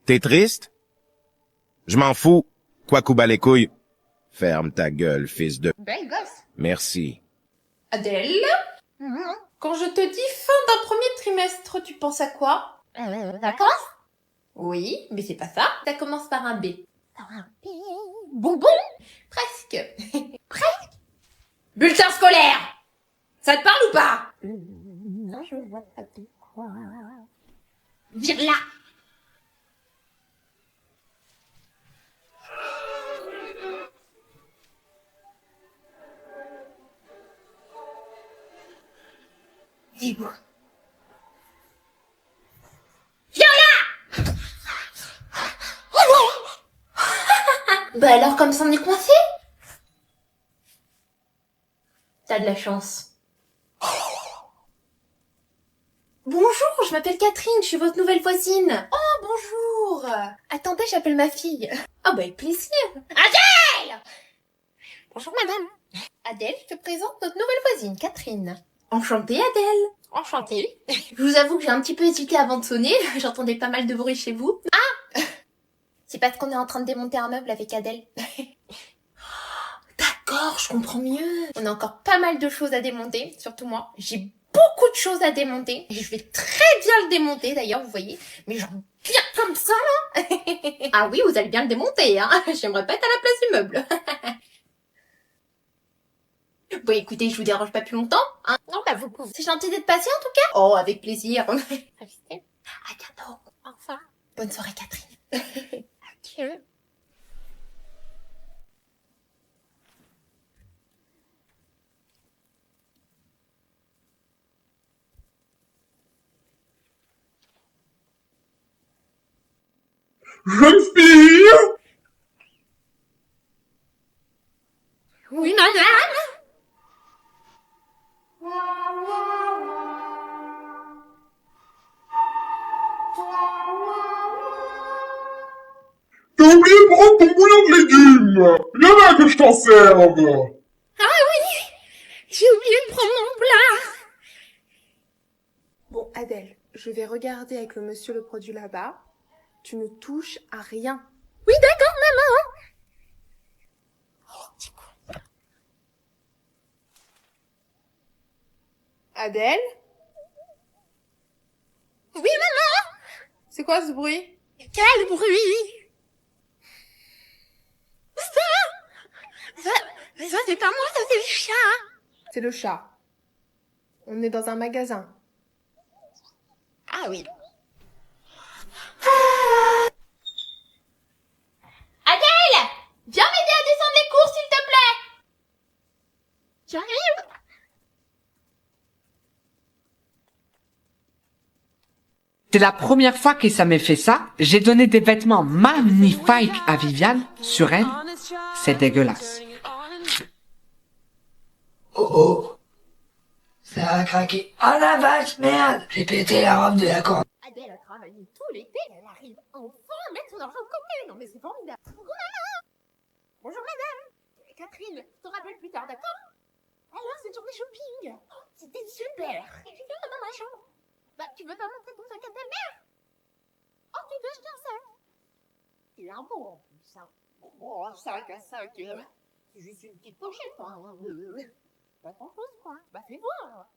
T'es triste? Je m'en fous. Quoi couba les couilles? Ferme ta gueule, fils de... Belle gosse. Merci. Adèle, quand je te dis fin d'un premier trimestre, tu penses à quoi? Vacances? Oui, mais c'est pas ça. Ça commence par un B. Bonbon? Presque. Presque. Bulletin scolaire. Ça te parle ou pas? Non, je vois pas de quoi. Viens là. Dis-moi. Bah alors comme ça on est coincé? T'as de la chance. Bonjour, je m'appelle Catherine, je suis votre nouvelle voisine. Oh bonjour. Attendez, j'appelle ma fille. Ah bah avec plaisir. Adèle! Bonjour madame. Adèle, je te présente notre nouvelle voisine, Catherine. Enchantée Adèle. Enchantée. Je vous avoue que j'ai un petit peu hésité avant de sonner, j'entendais pas mal de bruit chez vous. Ah! C'est parce qu'on est en train de démonter un meuble avec Adèle. D'accord, je comprends mieux. On a encore pas mal de choses à démonter, surtout moi. J'ai beaucoup de choses à démonter. Et je vais très bien le démonter d'ailleurs, vous voyez. Mais genre bien comme ça là. Ah oui, vous allez bien le démonter, hein. J'aimerais pas être à la place du meuble. Bon écoutez, je vous dérange pas plus longtemps, hein. Non, bah vous pouvez. C'est gentil d'être passé en tout cas. Oh, avec plaisir. À Rester. bientôt. Enfin. Bonne soirée Catherine. Adieu. Jeune fille! Oui, madame. T'as oublié de prendre ton bouillon de légumes! Viens là que je t'en serve! J'ai oublié de prendre mon plat. Bon, Adèle, je vais regarder avec le monsieur le produit là-bas. Tu ne touches à rien. Oui, d'accord, maman. Adèle? Oui, maman. C'est quoi ce bruit? Quel bruit. Ça, c'est pas moi, ça, c'est le chat. C'est le chat. On est dans un magasin. Ah oui. Adèle! Viens m'aider à descendre les courses s'il te plaît. J'arrive. C'est la première fois que ça m'est fait ça. J'ai donné des vêtements magnifiques à Viviane. Sur elle, c'est dégueulasse. Oh oh, ça a craqué. Oh la vache, merde, j'ai pété la robe de la corde. Adèle a travaillé tout l'été, elle arrive enfin à mettre son argent de côté. Non mais c'est formidable. Bonjour maman. Bonjour madame. Catherine, je te rappelle plus tard, d'accord? Alors, cette journée shopping. Oh, c'était super. J'ai vu dans ma chambre. Bah, tu veux pas montrer ton sac à ta mère? Oh, tu veux bien ça? Il a un beau en plus, ça. Oh, un sac à 5 €. C'est juste une petite pochette, hein. Pas grand chose, quoi. Bah, fais voir.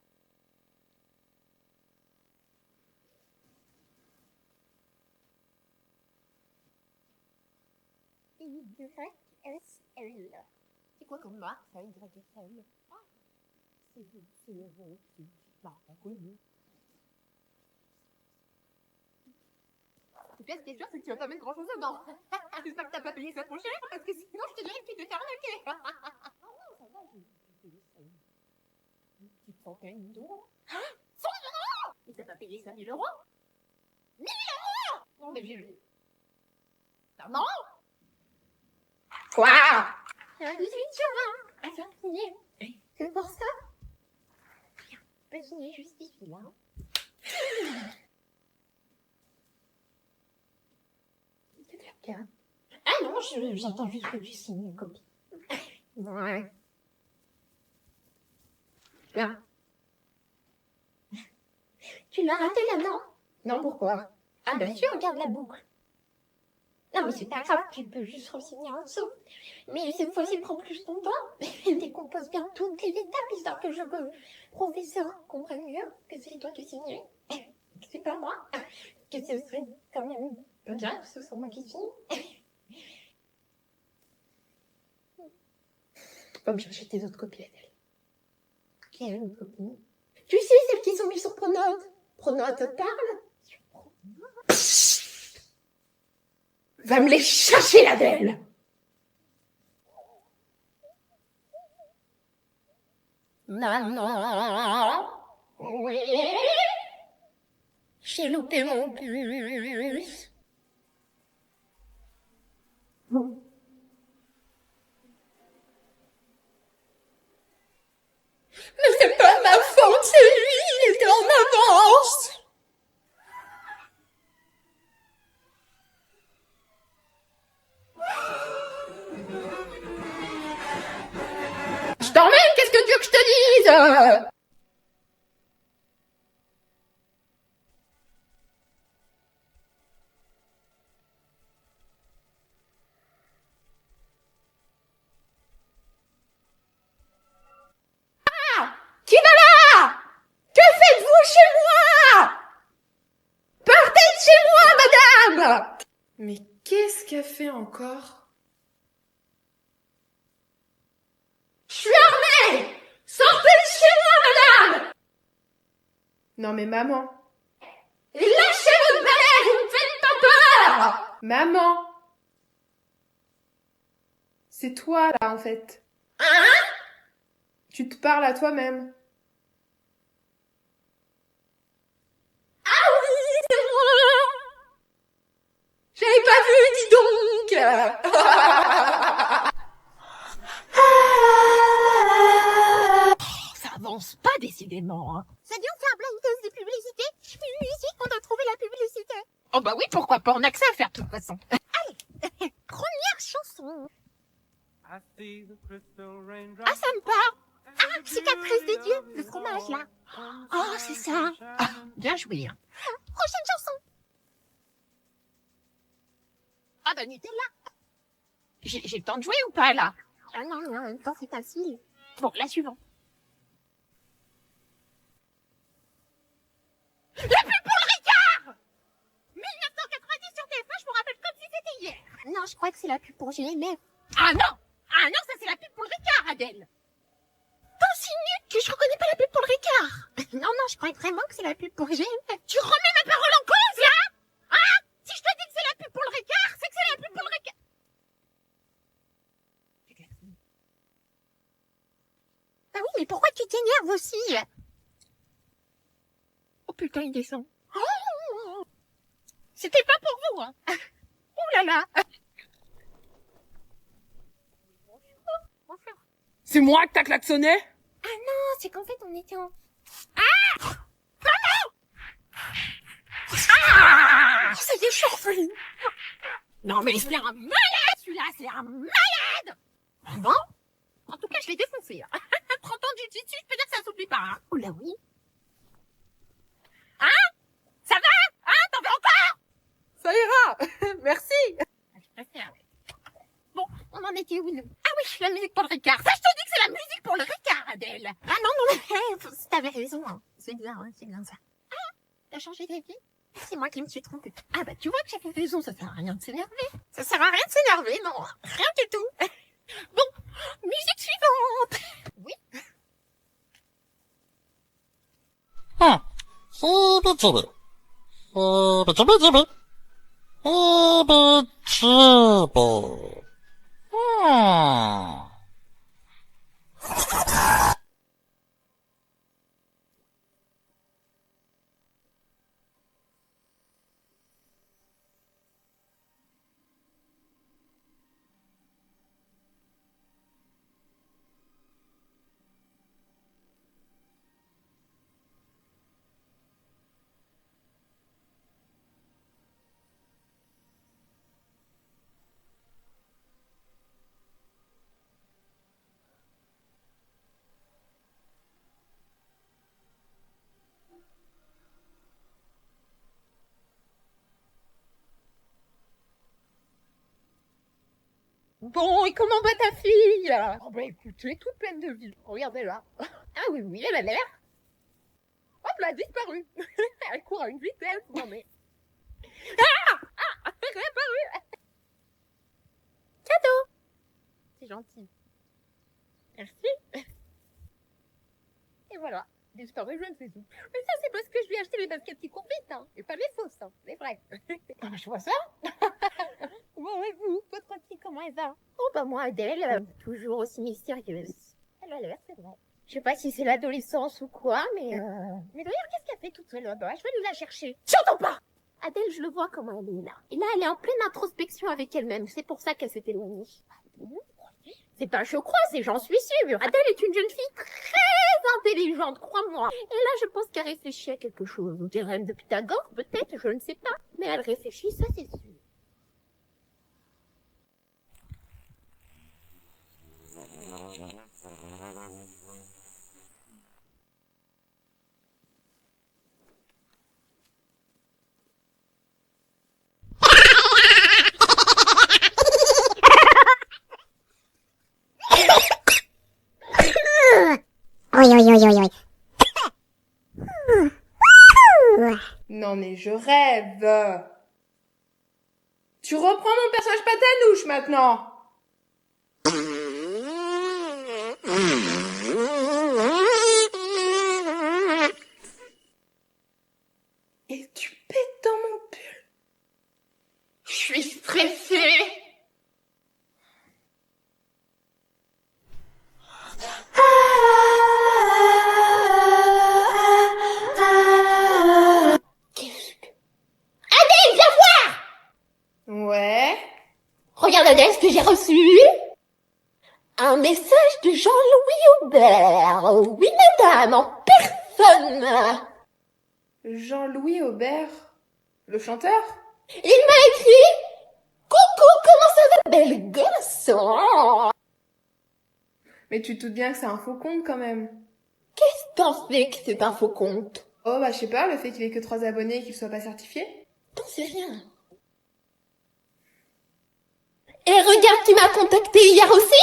YSL. C'est quoi comme marque, ça, YSL? Ah, c'est une marque inconnue. En tout cas, ce qui est sûr, c'est que tu vas pas mettre grand chose dedans. J'espère que t'as pas payé ça trop cher, parce que sinon, je te dirais que tu te fais arnaquer. Ah non, ça va, j'ai payé ça une petite centaine d'euros. Hein? 100 €? Et t'as pas payé 5 000 €? 1 000 €? Non, mais j'ai vu. Non? Quoi? Un 18 sur 20 à faire signer. C'est pour ça. Rien. Pas signer juste ici, là. Ah non, j'entends juste que tu signes une copie. Ouais. Là. Tu l'as raté là, non? Non, pourquoi? Ah, bien sûr, regarde la boucle. Non, mais c'est pas grave, tu peux juste renseigner en dessous. Mais cette fois-ci, prend plus ton temps. Décompose bien toutes les étapes, histoire que le professeur comprenne mieux que c'est toi qui signe. Que c'est pas moi. Que ce serait quand même pas bien que ce soit moi qui signe. Va me chercher tes autres copies, Adèle. Quelle copie? Tu sais, celles qui sont mises sur Pronote. Pronote te parle? Va me les chercher, Adèle! Oui. J'ai loupé mon bus. Mais c'est pas ma faute, c'est lui, il était en avance. Je t'emmène, qu'est-ce que tu veux que je te dise? Ah! Qui va là? Que faites-vous chez moi? Partez de chez moi, madame! Mais qu'est-ce qu'elle fait encore? Je suis armée! Sortez de chez moi, madame! Non mais maman. Et lâchez votre balai, vous me faites pas peur! Maman! C'est toi là en fait. Hein? Tu te parles à toi-même. Ah oui, c'est moi! J'avais pas vu, dis donc! Ça avance pas décidément, hein. C'est bien de faire blind test des publicités. Une musique, on a trouvé la publicité. Oh bah oui, pourquoi pas, on a que ça à faire de toute façon. Allez, première chanson. Ah, ça me parle. Ah, cicatrice des dieux, le fromage là. Oh, c'est ça. Ah, bien joué. Hein. Prochaine chanson. Ah bah Nutella. J'ai le temps de jouer ou pas là? Ah non, en même temps c'est facile. Bon, la suivante. La pub pour le Ricard 1990 sur TF1, je me rappelle comme si c'était hier. Non, je crois que c'est la pub pour GMF. Ah non! Ah non, ça c'est la pub pour le Ricard, Adèle. T'en signes que je reconnais pas la pub pour le Ricard. Non, non, je crois vraiment que c'est la pub pour GMF. Tu remets ma parole en cause, là? Hein? Si je te dis que c'est la pub pour le Ricard, c'est que c'est la pub pour le Ricard. Ah oui, mais pourquoi tu t'énerves aussi? Oh putain, il descend. Oh, c'était pas pour vous, hein. Oh là là. Bonjour. C'est moi que t'as klaxonné? Ah non, c'est qu'en fait, on était en... Ah! Maman! Ah! Ça y est, je suis revenue. Non, mais c'est un malade, celui-là, c'est un malade! Bon? En tout cas, je l'ai défoncé. 30 ans de jiu-jitsu, je peux dire que ça s'oublie pas, hein. Oh là oui. Hein? Ça va? Hein? T'en veux encore? Ça ira. Merci. Je préfère, oui. Bon, on en était où, nous? Ah oui, la musique pour le Ricard. Ça, je te dis que c'est la musique pour le Ricard, Adèle. Ah non, non, t'avais raison, hein. C'est bien ça. Ah, t'as changé d'avis? C'est moi qui me suis trompée. Ah bah, tu vois que j'avais raison, ça sert à rien de s'énerver. Ça sert à rien de s'énerver, non. Rien du tout. Bon, musique suivante. Oui. Bon, et comment va ta fille? Oh bah écoute, tu es toute pleine de vie. Regardez-là. Ah oui, oui, elle a l'air. Hop là, disparue. Elle court à une vitesse. Non mais... Elle est réapparue. Cadeau. C'est gentil. Merci. Et voilà. Disparu, je ne sais où. Mais ça, c'est parce que je lui ai acheté les baskets qui courent vite, hein. Et pas les fausses, hein. Les vraies. Ah bah, je vois ça. Bon, et vous, votre fille, comment elle va? Oh bah moi, Adèle, toujours aussi mystérieuse. Elle a l'air, c'est vrai. Je sais pas si c'est l'adolescence ou quoi, mais... Mais d'ailleurs, qu'est-ce qu'elle fait toute seule là-bas? Je vais aller la chercher. J'entends pas! Adèle, je le vois comment elle est là. Et là, elle est en pleine introspection avec elle-même. C'est pour ça qu'elle s'est éloignée. C'est pas je crois, c'est j'en suis sûre. Adèle est une jeune fille très intelligente, crois-moi. Et là, je pense qu'elle réfléchit à quelque chose. Au théorème de Pythagore, peut-être, je ne sais pas. Mais elle réfléchit, ça c'est sûr. Non mais je rêve. Tu reprends mon personnage patanouche maintenant. Et tu pètes dans mon pull. Je suis stressée. Adèle, viens voir! Ouais. Regarde Adèle, ce que j'ai reçu. Un message de Jean-Louis Aubert. Oui, madame, en personne. Jean-Louis Aubert. Le chanteur? Il m'a écrit « Coucou, comment ça va, belle gosse ?» Mais tu te doutes bien que c'est un faux compte quand même. Qu'est-ce que t'en fais que c'est un faux compte? Oh bah je sais pas, le fait qu'il ait que 3 abonnés et qu'il soit pas certifié. T'en sais rien. Et regarde, tu m'as contacté hier aussi?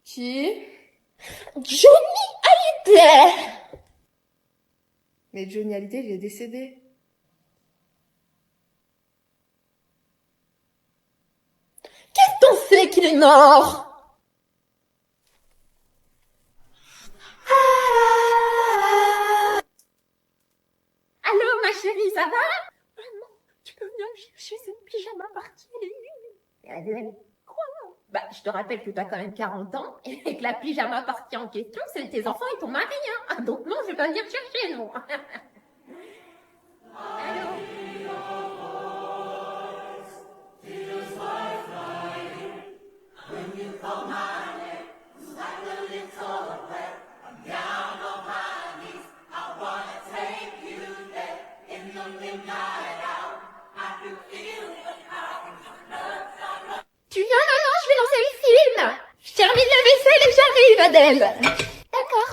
Qui? Johnny Hallyday. Mais Johnny Hallyday, il est décédé. Qu'est-ce que t'en sais qu'il est mort? Allô, ma chérie, ça va? Maman, tu peux venir me chercher cette pyjama partie? Quoi? Bah, je te rappelle que t'as quand même 40 ans et que la pyjama partie en question, c'est tes enfants et ton mari, hein. Donc non, je vais pas venir te chercher, non. Allô? Tu viens, maman, je vais lancer le film. Je termine la vaisselle et j'arrive, Adèle. D'accord.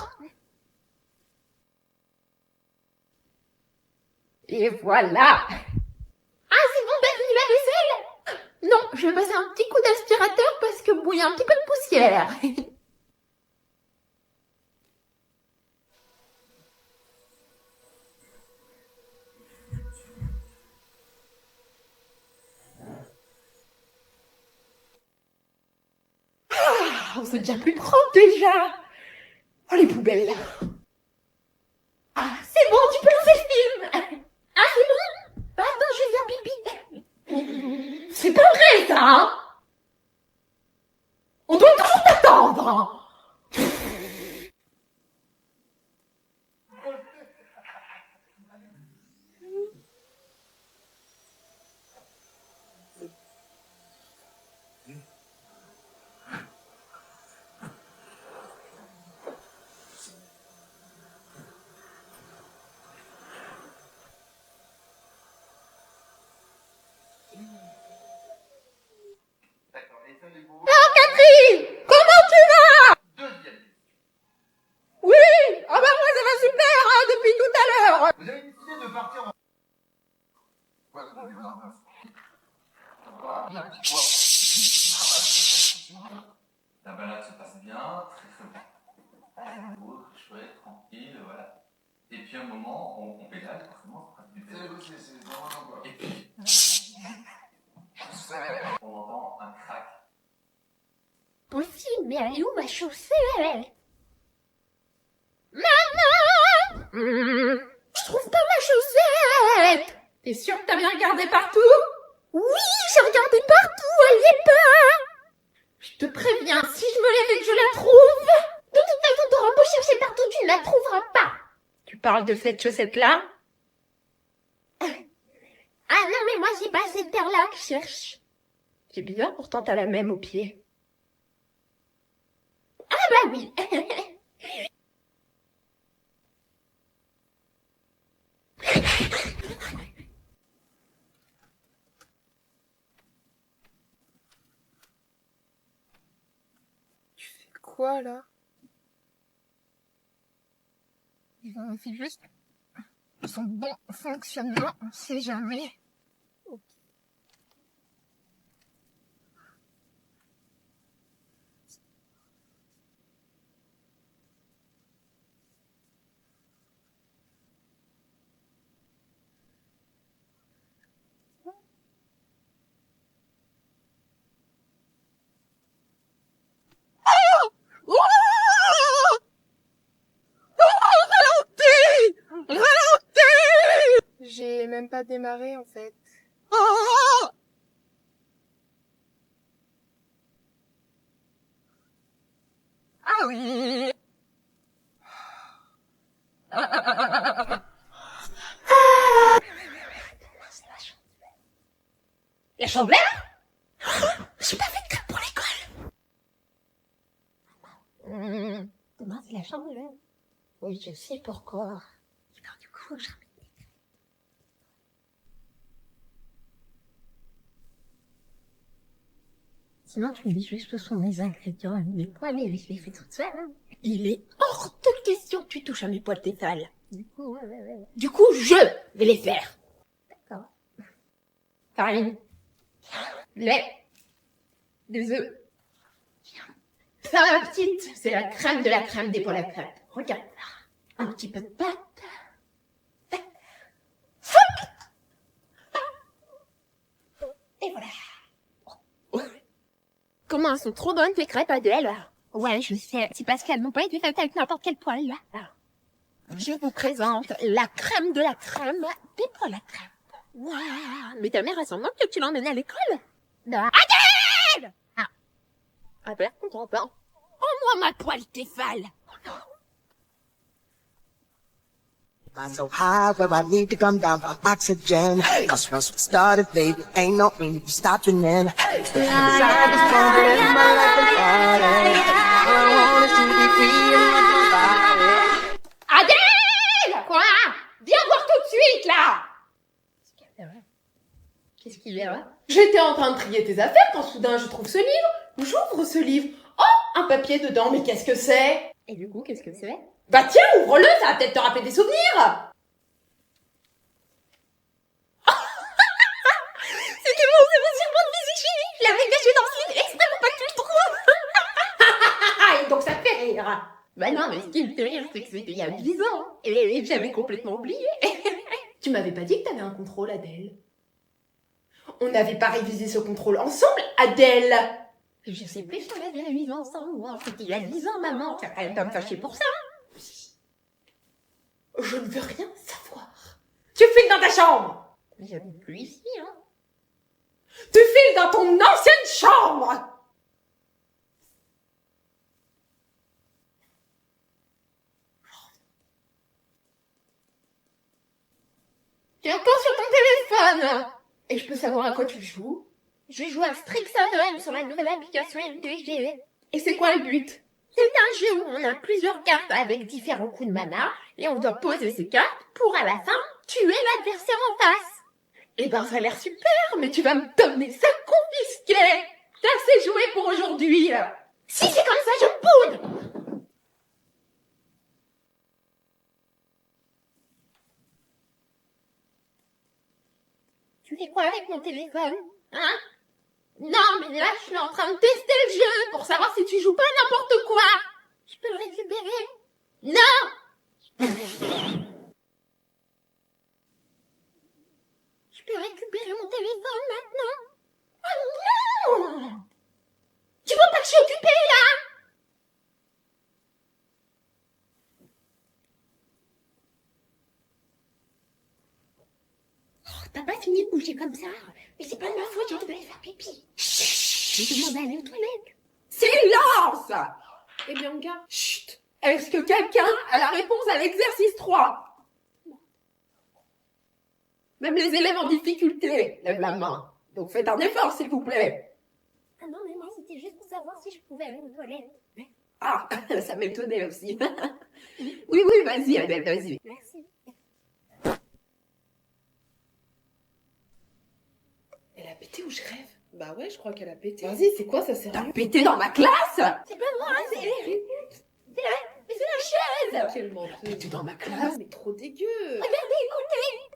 Et voilà. Ah, c'est bon, ben, fini la vaisselle? Non, je vais passer un petit coup d'aspirateur parce que bon, il y a un petit peu de poussière. Oh, c'est déjà plus propre déjà. Oh, les poubelles. Ah, c'est bon, tu peux lancer le film. Ah, c'est bon. Bah, attends, je vais faire pipi. C'est pas vrai, ça, hein. On doit toujours t'attendre. Alors, Catherine, comment tu vas? Oui. Ah bah moi ça va super, hein, depuis tout à l'heure. Vous avez décidé de partir en... La balade se passe bien, très très bien. Beau, chouette, tranquille, voilà. Et puis à un moment, on pédale, forcément, ça du vélo. Et puis, on entend un crack. Possible, mais elle est où ma chaussette? Maman! Je trouve pas ma chaussette! T'es sûre que t'as bien regardé partout? Oui, j'ai regardé partout, elle y est pas! Je te préviens, si je me lève et que je la trouve... De toute façon, t'auras beau chercher partout, tu ne la trouveras pas! Tu parles de cette chaussette-là? Ah non, mais moi, c'est pas cette paire-là que je cherche. C'est bizarre, pourtant t'as la même au pied. Ah bah oui! Quoi, là? C'est juste son bon fonctionnement, on sait jamais. J'ai même pas démarré, en fait. Ah oui! La chandelle? J'ai pas fait de crêpes pour l'école! Demain, c'est la chandelle. Oui, je sais pourquoi. Alors, du coup, je ramène des crêpes. Sinon, tu me dis juste que ce sont mes ingrédients. Mais moi, mais je les fais toute seule. Hein. Il est hors de question que tu touches à mes poils d'étal. Du coup, je vais les faire. D'accord. Farine. Lait. Des œufs. Ça va, petite. C'est la crème de la crème des poils à crêpes. Regarde là. Un petit peu de pâte. Et voilà. Comment elles sont trop bonnes tes crêpes, Adèle? Ouais, je sais. C'est parce qu'elles n'ont pas été faites avec n'importe quel poil. Je vous présente la crème de la crème des poils à crêpes. Waouh! Mais ta mère, elle s'en manque que tu l'emmènes à l'école? Non. Adèle! Ah. Ah ben, contente, hein? Oh, moi, ma poêle Tefal! Oh non! I'm so high where I need to come down for oxygen. Cause once we started, baby, ain't no need to stop then. My life is I want is to be free and love my body. Adèle! Quoi? Viens voir tout de suite, là! Qu'est-ce qu'il y a? J'étais en train de trier tes affaires quand soudain je trouve ce livre. J'ouvre ce livre. Oh, un papier dedans, mais qu'est-ce que c'est? Et du coup, qu'est-ce que c'est? Bah tiens, ouvre-le, ça va peut-être te rappeler des souvenirs. C'était mon serment de physique chimie! Je l'avais caché dans ce livre exprès pour pas que tu le trouves! Et donc ça te fait rire. Bah non, mais ce qui me fait rire, c'est que c'était il y a 10 ans. Et j'avais complètement oublié. Tu m'avais pas dit que t'avais un contrôle, Adèle? On n'avait pas révisé ce contrôle ensemble, Adèle? Je sais plus si on l'avait révisé ensemble. C'était il y a 10 ans, maman. Tu vas quand même pas me fâcher pour ça. Je ne veux rien savoir. Tu files dans ta chambre. Mais j'habite plus ici, hein. Tu files dans ton ancienne chambre. Tu es encore sur ton téléphone. Et je peux savoir à quoi tu joues? Je joue à Strixhaven sur la nouvelle application MTG. Et c'est quoi le but? C'est un jeu où on a plusieurs cartes avec différents coups de mana et on doit poser ces cartes pour à la fin tuer l'adversaire en face. Eh ben ça a l'air super, mais tu vas me donner ça confisqué. T'as assez joué pour aujourd'hui. Si c'est comme ça, je boude. Tu fais quoi avec mon téléphone? Hein? Non, mais là, je suis en train de tester le jeu pour savoir si tu joues pas n'importe quoi. Je peux le récupérer? Non! Je peux récupérer mon téléphone maintenant? Oh non! Tu vois pas que je suis occupée, là? Oh, t'as pas fini de bouger comme ça? Mais c'est pas de ma faute, j'ai dû aller faire pipi. Chut! Je demande à aller aux toilettes. Silence! Et Bianca? Chut! Est-ce que quelqu'un a la réponse à l'exercice 3? Même les élèves en difficulté lèvent la main. Donc faites un effort, s'il vous plaît. Ah non, mais moi, c'était juste pour savoir si je pouvais aller aux toilettes. Ah, ça m'étonnait aussi. Oui, vas-y, Adèle, vas-y. Merci. Elle a pété ou je rêve? Bah ouais, je crois qu'elle a pété. Vas-y, c'est quoi ça sert à T'as rien? pété dans ma classe? C'est pas moi, c'est la chaise. Quelle menteuse. Pété dans ma Ah, classe? mais trop dégueu. Regardez, écoutez.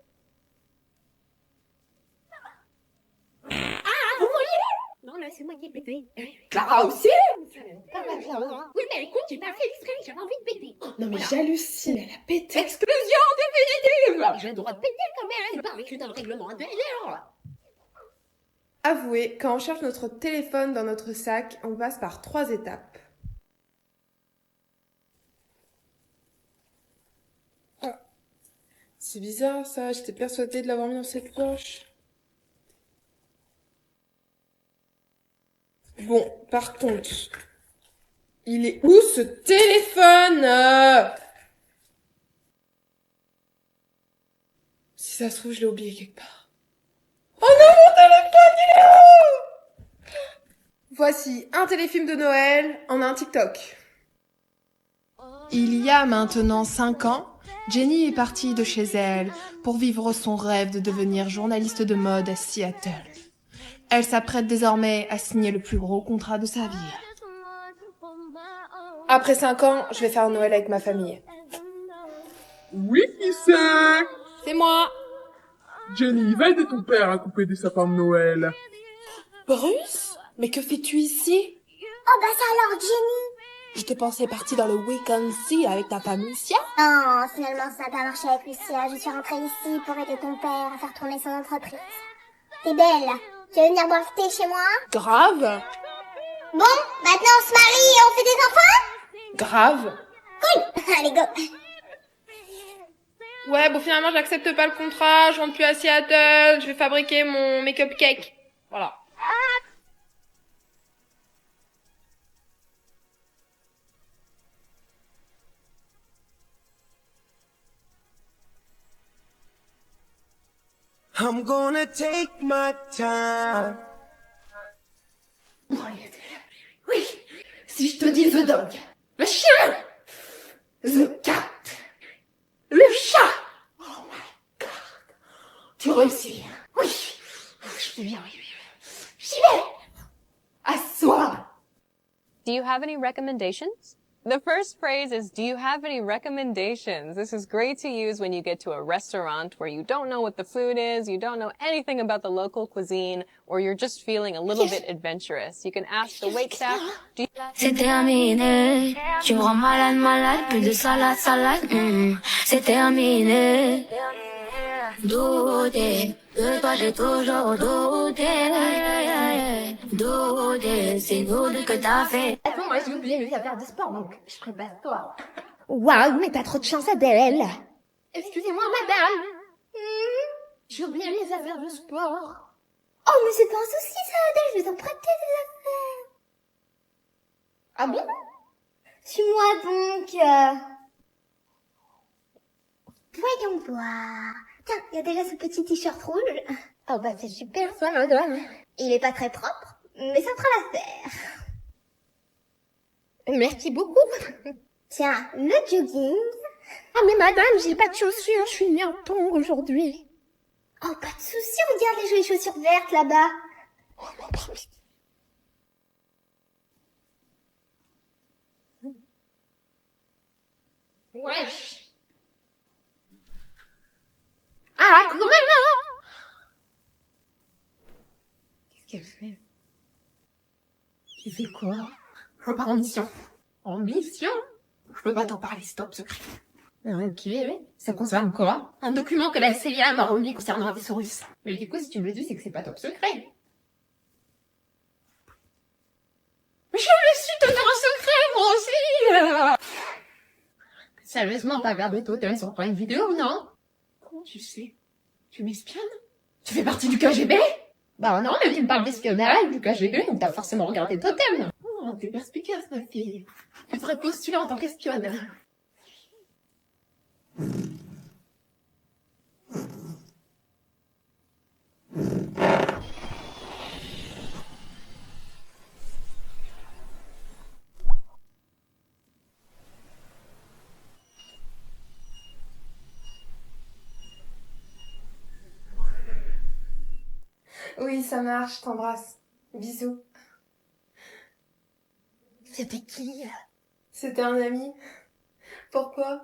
Ah, vous voyez? Non, là, c'est moi qui ai pété. Clara aussi? Pas ma Clara. Oui, mais écoute, j'ai pas fait exprès, j'avais envie de péter. Non mais j'hallucine, elle a pété. Exclusion définitive! J'ai le droit de péter quand même, c'est pas écrit dans le règlement intérieur. Avouez, quand on cherche notre téléphone dans notre sac, on passe par 3 étapes. Ah, c'est bizarre ça, j'étais persuadée de l'avoir mis dans cette poche. Bon, par contre, il est où ce téléphone? Si ça se trouve, je l'ai oublié quelque part. Oh non, mon téléphone, il est où? Voici un téléfilm de Noël en un TikTok. Il y a maintenant 5 ans, Jenny est partie de chez elle pour vivre son rêve de devenir journaliste de mode à Seattle. Elle s'apprête désormais à signer le plus gros contrat de sa vie. Après 5 ans, je vais faire Noël avec ma famille. Oui, qui c'est? C'est moi. Jenny, va aider ton père à couper des sapins de Noël. Bruce? Mais que fais-tu ici? Oh bah ça alors, Jenny! Je te pensais partie dans le week-end ci avec ta femme Lucia. Non, finalement ça n'a pas marché avec Lucia. Je suis rentrée ici pour aider ton père à faire tourner son entreprise. T'es belle. Tu veux venir boire le thé chez moi? Grave. Bon, maintenant on se marie et on fait des enfants? Grave. Cool. Allez, go. Ouais, bon finalement j'accepte pas le contrat, je rentre plus à Seattle, je vais fabriquer mon make-up cake. Voilà. I'm gonna take my time. Oui, si je te dis the dog, le chien, the cat, le chat. Oh my god, tu réussis. Oui, je suis bien, oui. J'y vais. Assois. Do you have any recommendations? The first phrase is, do you have any recommendations? This is great to use when you get to a restaurant where you don't know what the food is, you don't know anything about the local cuisine, or you're just feeling a little bit adventurous. You can ask the waitstaff, do you... C'est terminé, tu me rends malade, plus de salade, c'est terminé. Douter, de toi j'ai toujours douté, c'est nous deux que t'as fait. Attends, moi j'ai oublié mes affaires de sport, donc je prépare toi. Waouh, mais t'as trop de chance, Adèle. Excusez-moi, madame. J'ai oublié mes affaires de sport. Oh, mais c'est pas un souci ça, Adèle, je vais t'en prêter des affaires. Ah bon? Suis-moi donc. Voyons voir. Tiens, il y a déjà ce petit t-shirt rouge. Oh bah c'est super ça, madame. Il est pas très propre, mais ça fera l'affaire. Merci beaucoup. Tiens, le jogging. Ah mais madame, j'ai pas de chaussures, je suis née en tongs aujourd'hui. Oh, pas de souci, regarde les jolies chaussures vertes là-bas. Oh mon promis. Wesh. Ah, quand même, hein. Qu'est-ce qu'elle fait? Tu fais quoi? Je pars en mission. En mission? Je peux pas t'en parler, c'est top secret. Ok, ça concerne quoi? Un document que la CIA m'a remis concernant un vaisseau russe. Mais du coup, si tu me le dis, c'est que c'est pas top secret. Je me suis tenu un secret, moi aussi! Sérieusement, t'as regardé toi, t'es sur Prime Vidéo, non? Comment tu sais? Tu m'espionnes? Tu fais partie du KGB? Bah non, mais tu me parles d'espionnage, du KGB, donc t'as forcément regardé Totem. Oh, t'es perspicace, ma fille. Tu devrais postuler en tant qu'espionne. Oui, ça marche, je t'embrasse. Bisous. C'était qui? C'était un ami. Pourquoi?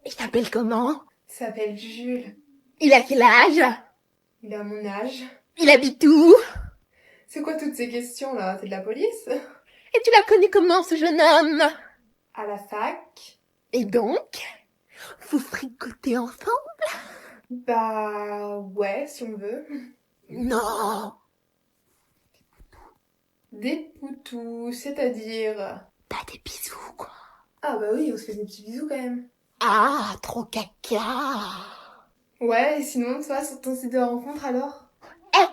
Il s'appelle comment? Il s'appelle Jules. Il a quel âge? Il a mon âge. Il habite où? C'est quoi toutes ces questions là? T'es de la police? Et tu l'as connu comment, ce jeune homme? À la fac. Et donc? Vous fricotez ensemble? Bah ouais, si on veut. Non! Des poutous, c'est-à-dire... Pas des bisous, quoi. Ah bah oui, on se fait des petits bisous quand même. Ah, trop caca! Ouais, et sinon, toi, sur ton site de rencontre alors?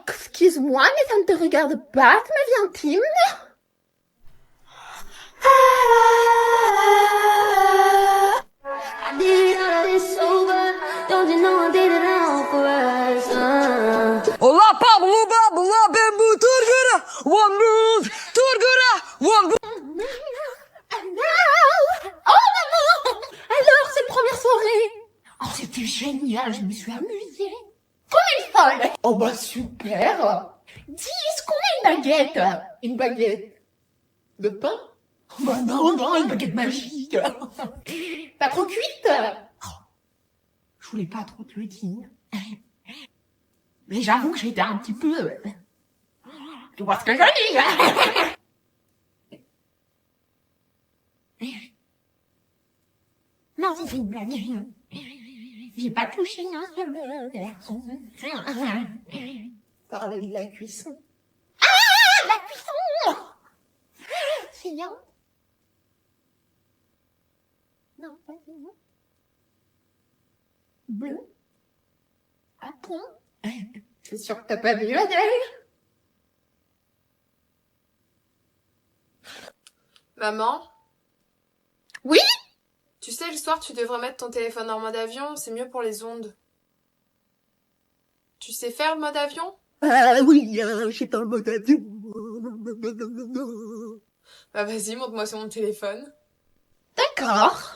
Excuse-moi, mais ça ne te regarde pas, c'est ma vie intime. Olá, Pablo, Babla, Bambu, Turgura, Wambus, Turgura, Wambus. Oh maman! Alors, cette première soirée? Oh, c'était génial, je me suis amusée. Comme une folle! Oh bah super! Dis, est-ce qu'on a une baguette? Une baguette de pain? Oh bah non, non, une baguette magique! Pas trop cuite? Oh, je voulais pas trop te le dire. Mais j'avoue que j'étais un petit peu... Tu vois ce que je dis? Non, c'est une blague. J'ai pas touché un seul garçon. Parle de la cuisson. Ah, la cuisson! C'est bien. Non, pas bien. Bleu. À point. Je suis sûre que t'as pas vu Adèle. Maman? Oui? Tu sais, le soir, tu devrais mettre ton téléphone en mode avion, c'est mieux pour les ondes. Tu sais faire le mode avion? Oui, je sais pas le mode avion. Bah vas-y, montre-moi sur mon téléphone. D'accord.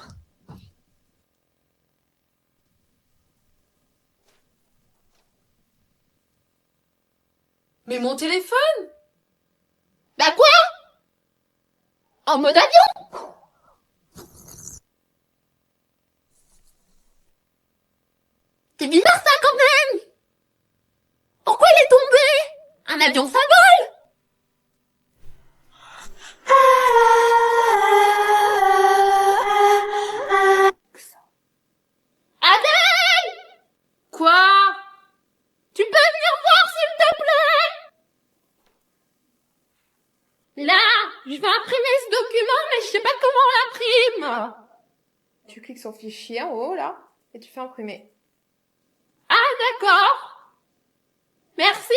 Mais mon téléphone? Bah quoi? En mode avion? C'est bizarre ça quand même! Pourquoi il est tombé? Un avion ça vole! Adèle! Quoi? Tu peux venir voir s'il te plaît? Là, je vais imprimer ce document mais je sais pas comment on l'imprime. Tu cliques sur fichier en haut là, et tu fais imprimer. Ah d'accord. Merci.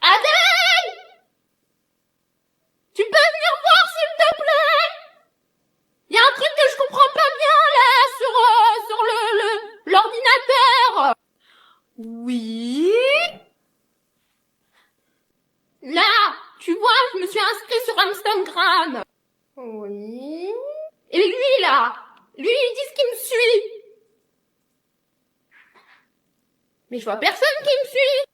Adèle! Tu peux venir voir s'il te plaît? Il y a un truc que je comprends pas bien là sur l'ordinateur. Oui? Là, tu vois, je me suis inscrit sur Instagram. Oui? Et lui là, lui ils disent qu'il me suit. Mais je vois personne qui me suit.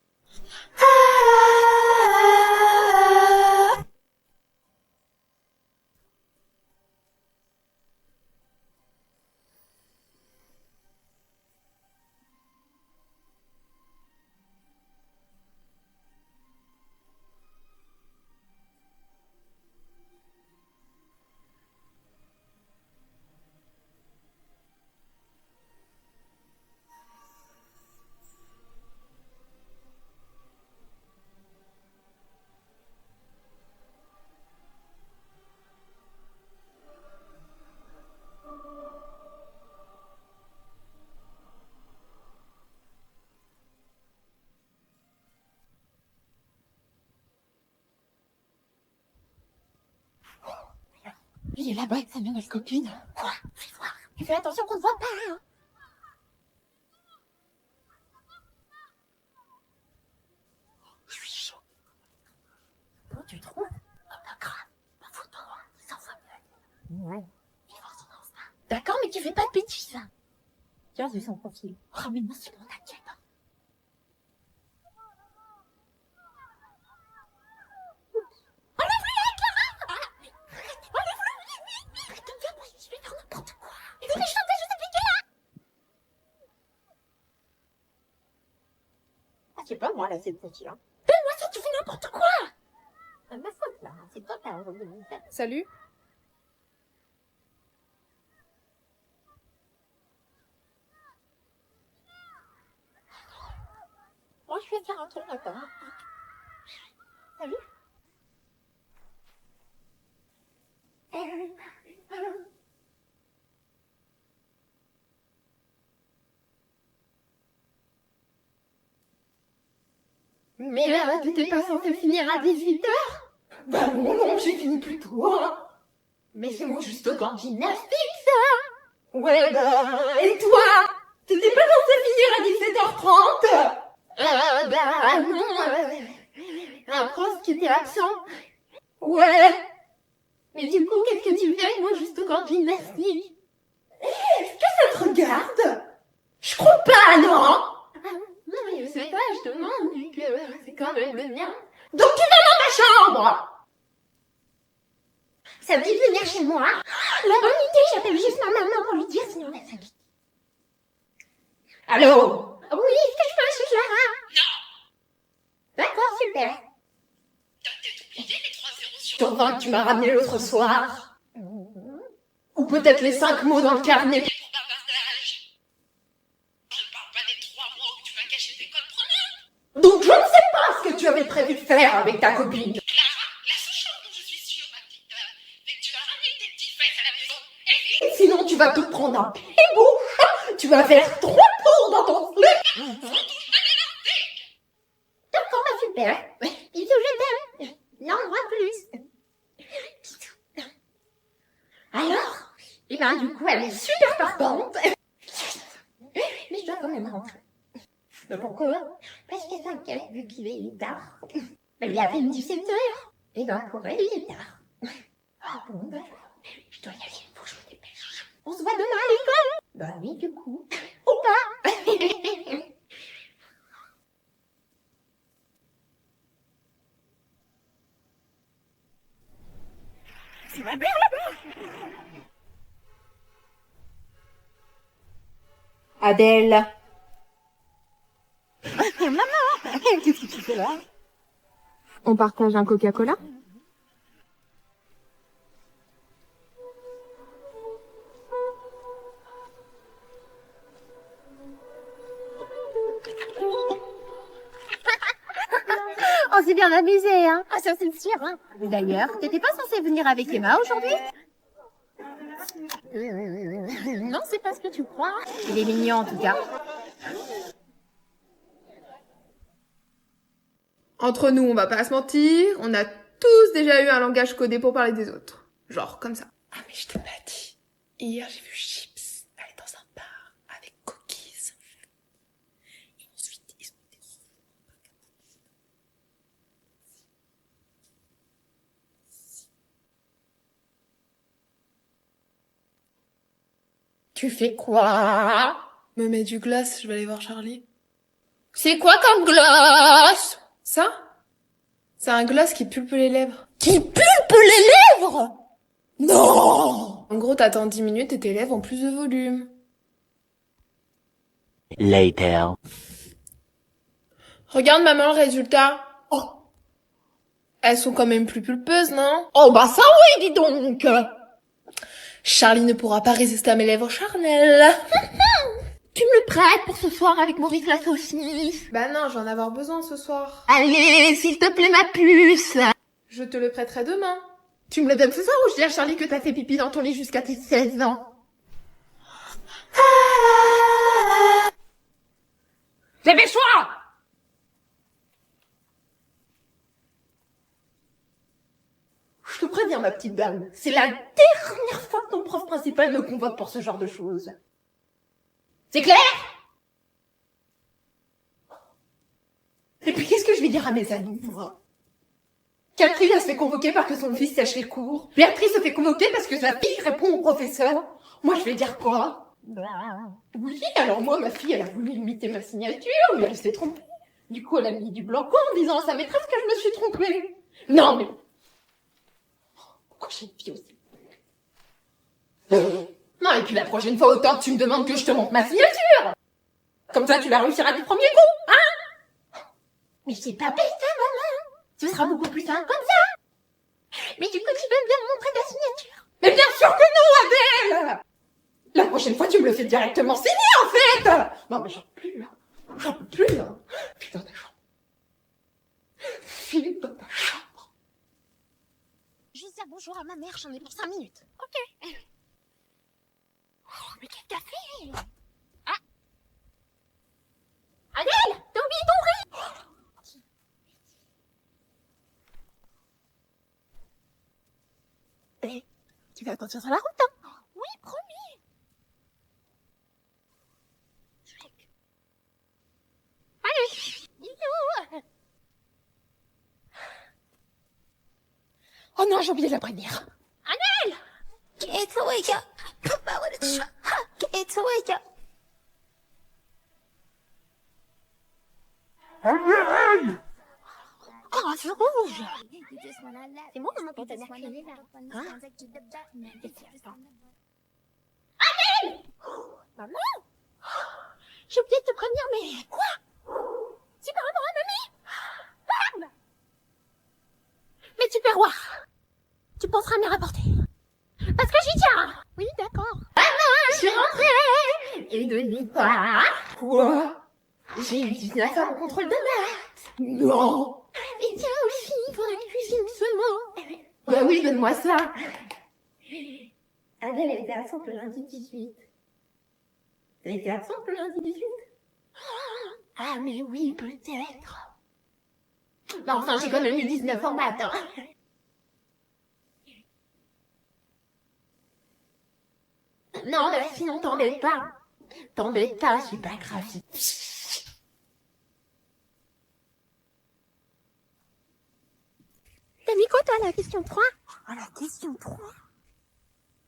Il est là-bas avec sa nouvelle copine. Quoi? Fais voir. Et fais attention qu'on ne voit pas. Hein. Je suis chaud. Comment tu trouves? Oh, pas grave. Pas photo. Ça va mieux. Ouais. Je vais voir son Insta. D'accord, mais tu fais pas de bêtises. Tiens, j'ai son profil. Ramène-moi sur mon inquiète. C'est pas moi là, c'est petit là. Moi ça, tu fais n'importe quoi. C'est ma faute là, c'est toi qui as envie de me faire. Salut. Moi je vais faire un truc d'accord. Salut. Mais là, t'étais pas censé finir à 18h? Bah non, j'ai fini plus tôt. Hein. Mais c'est moi juste quand gymnastique, ça. Ouais, bah, et toi? T'étais pas censé finir à 17h30? Bah non. Un prof qui était absent. Ouais. Mais du coup, qu'est-ce que tu fais, moi, juste quand gymnastique? Est-ce que ça te regarde? Je crois pas, non? Non, mais je sais pas, je te demande, vu que c'est quand même le mien. Donc tu vas dans ma chambre! Ça veut dire venir chez moi? La bonne idée, j'appelle juste ma maman pour lui dire sinon la famille. Allô? Oui, est-ce que je peux chez Clara? Non! D'accord, super. Ton vin que tu m'as ramené l'autre soir. Ou peut-être les 5 mots dans le carnet. Donc je ne sais pas ce que tu avais prévu de faire avec ta copine. Clara, la seule chose dont je suis sûre, ma petite, c'est que tu vas ramener tes petites fesses à la maison. Et sinon tu vas te prendre un pied-bouche. Tu vas faire 3 tours dans ton slip. D'accord, bah super. Bisous, je t'aime. Non, moi plus. Bisous. Alors, et ben du coup elle est super partante. Mais je dois quand même rentrer. Mais pourquoi? Parce que t'inquiète, vu qu'il est tard. Mais il est à peine 17h. Et donc pour elle, il est tard. Ah bon, bah, je dois y aller, faut que je me dépêche. On se voit demain à l'école? Bah oui, du coup. Ou pas? C'est ma mère là-bas. Adèle. Maman, qu'est-ce que tu fais là? On partage un Coca-Cola? On s'est bien amusé, hein? Ah, ça c'est sûr, hein? D'ailleurs, t'étais pas censé venir avec Emma aujourd'hui? Non, c'est pas ce que tu crois. Il est mignon en tout cas. Entre nous, on va pas se mentir, on a tous déjà eu un langage codé pour parler des autres. Genre comme ça. Ah mais je t'ai pas dit. Hier, j'ai vu Chips aller dans un bar avec Cookies. Et ensuite, ils ont été... Tu fais quoi? Me mets du glace, je vais aller voir Charlie. C'est quoi comme glace? Ça? C'est un glace qui pulpe les lèvres. Qui pulpe les lèvres? Non! En gros, t'attends 10 minutes et tes lèvres ont plus de volume. Later. Regarde maman le résultat. Oh. Elles sont quand même plus pulpeuses, non? Oh bah ça oui, dis donc. Charlie ne pourra pas résister à mes lèvres charnelles. Tu me le prêtes pour ce soir avec Maurice la saucisse? Bah non, je vais en avoir besoin ce soir. Allez, s'il te plaît ma puce. Je te le prêterai demain. Tu me le donnes ce soir ou je dis à Charlie que t'as fait pipi dans ton lit jusqu'à tes 16 ans? Dépêche-toi! Je te prête préviens, ma petite dame, c'est la dernière fois que ton prof principal me convoque pour ce genre de choses. C'est clair? Et puis qu'est-ce que je vais dire à mes amis, moi? Catherine, elle se fait convoquer parce que son fils sèche les cours. Béatrice se fait convoquer parce que sa fille répond au professeur. Moi, je vais dire quoi? Oui, alors moi, ma fille, elle a voulu imiter ma signature, mais elle s'est trompée. Du coup, elle a mis du blanc en disant à sa maîtresse que je me suis trompée. Non, mais... Pourquoi j'ai une fille aussi? Non, et puis la prochaine fois, autant que tu me demandes que je te montre ma signature. Comme ça, tu la réussiras du premier coup, hein? Mais c'est pas bête, hein, maman? Ce sera beaucoup plus simple comme ça. Mais du coup, tu veux bien me montrer ta signature? Mais bien sûr que non, Adèle! La prochaine fois, tu me le fais directement signer, en fait! Non, mais j'en peux plus, là. J'en peux plus, là. File dans ta chambre. File dans ta chambre. Juste dire bonjour à ma mère, j'en ai pour 5 minutes. Ok. Oh, mais qu'est-ce que t'as fait? Ah! Adèle! T'as oublié ton riz! Tu fais attention sur la route, hein? Oui, promis. Allez, bisous. Oh non, j'ai oublié de la prévenir. Adèle! It's a wake up. Papa, what a shot. It's a wake up. Oh, c'est rouge! C'est moi ou ma putain de Hein? Adèle! Maman! J'ai oublié de te prévenir, mais... Quoi? C'est par rapport à mamie? Merde! Mais tu perds voir. Tu penseras à me les rapporter. Parce que j'y tiens! Oui, d'accord. Maman, je suis rentrée! Et de l'histoire. Quoi? J'ai eu 19 ans au contrôle de maths. Non! Et tiens aussi, il faudrait que tu cuisines ce mot. Bah oui, donne-moi ça. Adèle, elle était absente le lundi 18. Elle était absente le lundi 18? Ah, mais oui, peut-être. Bah enfin, j'ai quand même eu 19 en maths, hein. Non, mais sinon, t'embête pas. T'embête pas, c'est pas grave. T'as mis quoi, toi, à la question 3? À la question 3?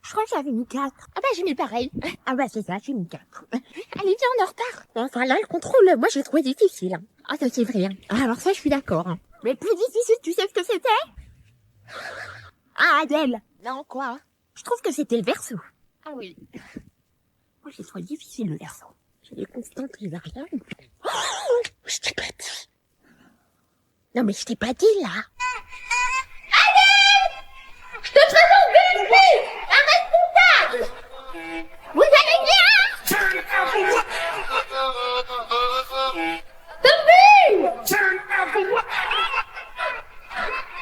Je crois que j'avais mis 4. Ah bah, j'ai mis pareil. Ah bah, c'est ça, j'ai mis 4. Allez, viens, on est en retard. Enfin, là, le contrôle, moi, j'ai trouvé difficile. Hein. Ah, ça, c'est vrai. Hein. Ah, alors ça, je suis d'accord. Hein. Mais plus difficile, tu sais ce que c'était? Ah, Adèle. Non, quoi? Je trouve que c'était le verso. Ah oui. Moi, j'ai trouvé difficile, le verso. J'ai des constantes, les variables. Oh, je t'ai pas dit. Non, mais je t'ai pas dit, là. Adèle! Je te présente Bénédicte, la responsable! Vous allez bien? Toby!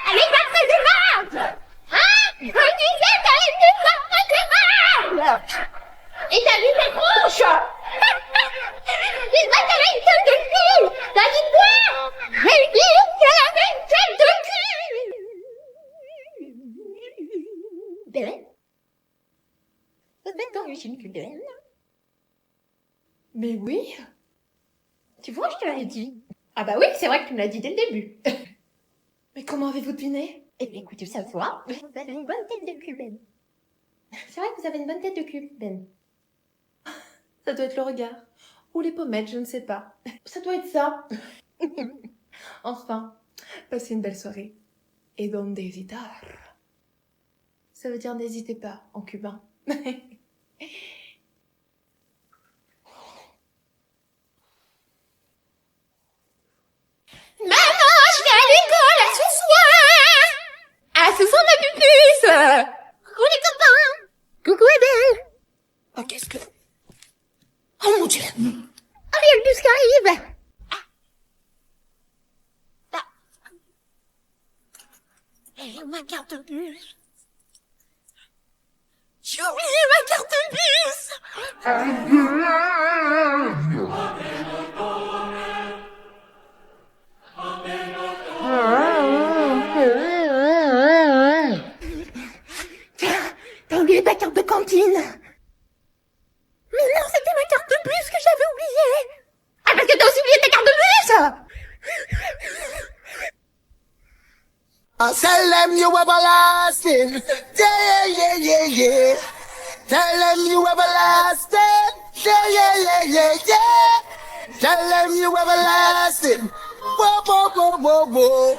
Elle est pas très aimable! Hein? Je disais qu'elle était pas très aimable! Et t'as vu ses tronches? C'est vrai qu'elle a une tête de cul! T'as dit quoi? J'ai dit qu'elle avait une tête de cul! Belle? Ça te fait d'origine cubaine? Mais oui. Tu vois, je te l'avais dit. Ah bah oui, c'est vrai que tu me l'as dit dès le début. Mais comment avez-vous deviné? Eh bien, écoutez, ça se voit. Vous avez une bonne tête de cubaine. C'est vrai que vous avez une bonne tête de cubaine. Ça doit être le regard. Ou les pommettes, je ne sais pas. Ça doit être ça. Enfin, passez une belle soirée. Et donde hesitar. Ça veut dire n'hésitez pas en cubain. Maman, je vais à l'école à ce soir! À ce soir, ma pupuce! Coucou les copains! Coucou Adèle! Oh, qu'est-ce que... Oh mon Dieu! Oh, il y a le bus qui arrive! J'ai ma carte bus. J'ai oublié ma carte bus! Tell them you everlasting. Yeah, yeah, yeah, yeah. Tell them you everlasting. Yeah, yeah, yeah, yeah, yeah. Tell them you everlasting. Whoa, whoa, whoa, whoa, whoa.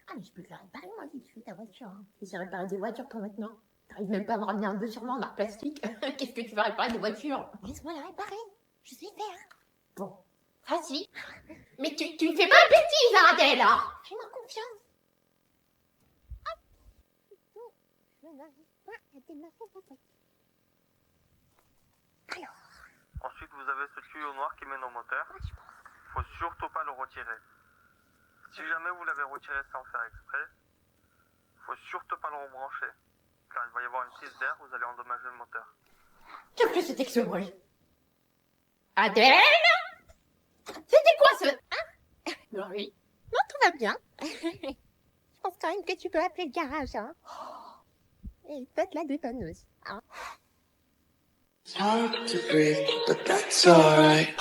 Ah, mais je peux te la réparer, moi, si tu veux ta voiture. Hein. Et j'ai réparé des voitures, toi, maintenant. T'arrives même pas à me ramener un déchirement en art plastique. Qu'est-ce que tu vas réparer des voitures? Laisse-moi la réparer. Je sais faire. Bon. Vas-y. Mais tu me fais pas un petit, Zaradel, là. Fais-moi confiance. Ensuite, vous avez ce tuyau noir qui mène au moteur. Faut surtout pas le retirer. Si jamais vous l'avez retiré sans faire exprès, faut surtout pas le rebrancher. Car il va y avoir une prise d'air, vous allez endommager le moteur. Qu'est-ce que c'était que ce bruit? Adèle? C'était quoi ce... Hein? Non, oui. Non, tout va bien. Je pense quand même que tu peux appeler le garage, hein. Et peut-être la dépanneuse, hein. It's hard to breathe, but that's alright.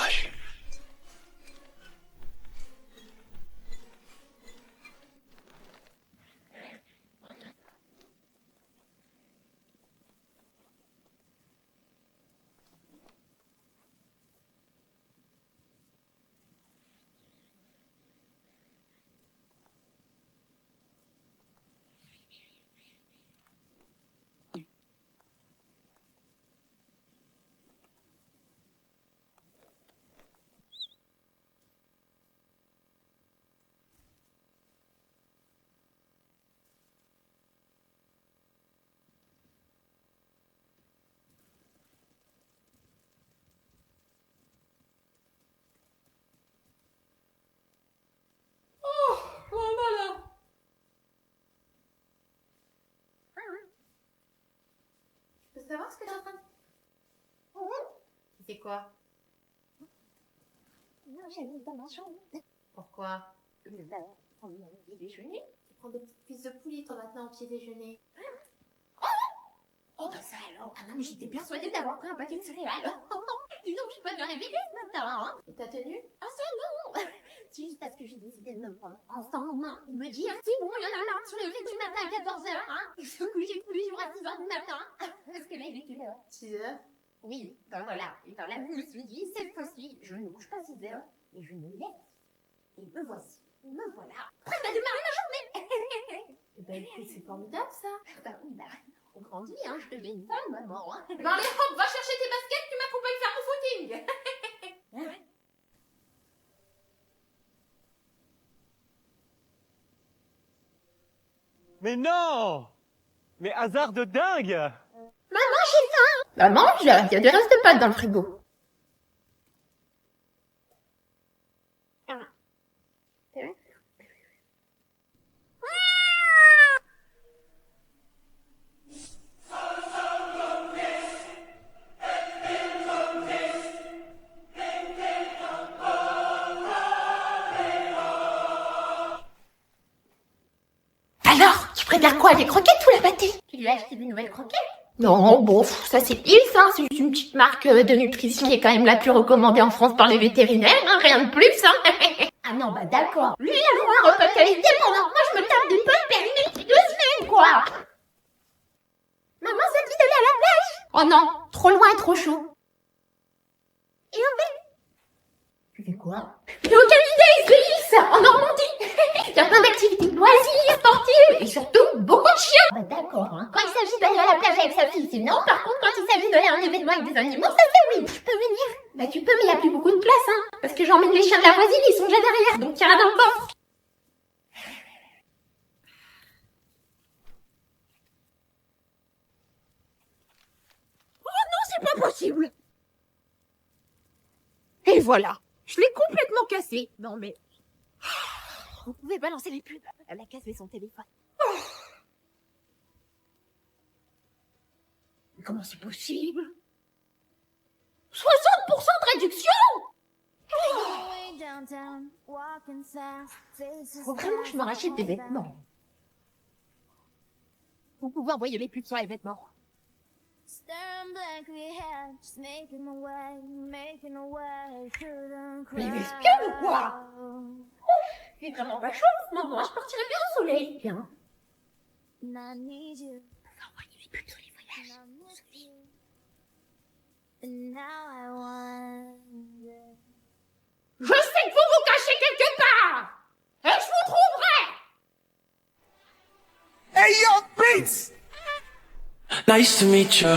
Je peux savoir ce que t'es en train de... C'est quoi? Non, j'ai mis dans ma chambre. Pourquoi? On a petit déjeuner. Tu prends des petites cuisses de poulet, toi, maintenant, au petit déjeuner. Oh, bah ça alors. Ah non, mais j'étais persuadée d'avoir pris un paquet de céréales. Oh non, dis donc, je suis pas bien réveillée ce matin, hein. Et ta tenue? Ah ça non. C'est juste parce que j'ai décidé de me prendre ensemble, hein. De me dire, c'est bon, il y en a marre de se lever du matin à 14h, hein. Il se coucher tous les jours à 6h du matin. Parce que là, il est quelle heure? 6h? Oui, ben voilà. Et dans la je me suis dit, cette fois-ci, je ne bouge pas 6h, et je me lève. Et me voici. Me voilà. Prête à démarrer ma journée. Eh ben, écoute, c'est formidable, ça. Bah oui, bah, on grandit, hein. Je deviens une femme, maman, hein. Bon, allez, hop, va chercher tes baskets, tu m'accompagnes faire mon footing. Mais non! Mais hasard de dingue! Maman, j'ai faim. Bah mange, il y a des restes de pâtes dans le frigo. Alors, tu prépares quoi, des croquettes ou la pâtée? Tu lui as acheté des nouvelles croquettes? Non, bon, ça c'est Hills, hein, c'est une petite marque de nutrition qui est quand même la plus recommandée en France par les vétérinaires, hein, rien de plus, hein. Ah non, bah d'accord. Lui, alors un repas de qualité pendant moi je me tape des pommes périmées 2 semaines, quoi. Maman, ça te dit d'aller à la plage? Oh non, trop loin et trop chaud. Et en fait, tu fais quoi? J'ai aucune idée, c'est Hills, en Normandie. Il y a plein d'activités de loisirs, sportives, et surtout beaucoup de chiens. Bah d'accord, hein. Quand il s'agit d'aller à la plage avec sa fille, c'est non. Par contre, quand il s'agit d'aller à un événement avec des animaux, ça c'est oui. Je peux venir? Bah tu peux, mais il n'y a plus beaucoup de place, hein. Parce que j'emmène les chiens de la voisine, ils sont déjà derrière, donc il y en a dans le bord. Oh non, c'est pas possible. Et voilà, je l'ai complètement cassé. Non mais... Vous pouvez balancer les pubs. Elle a cassé son téléphone. Mais comment c'est possible? 60% de réduction? Faut vraiment que je me rachète des vêtements. Vous pouvez envoyer les pubs sur les vêtements. Mais il m'explique ou quoi? C'est vraiment vachement en ce moment, je partirais bien au soleil. Bien. Envoyer les pubs sur les voyages. Je sais que vous vous cachez quelque part! Et je vous trouverai! Hey yo, Beats! Nice to meet you.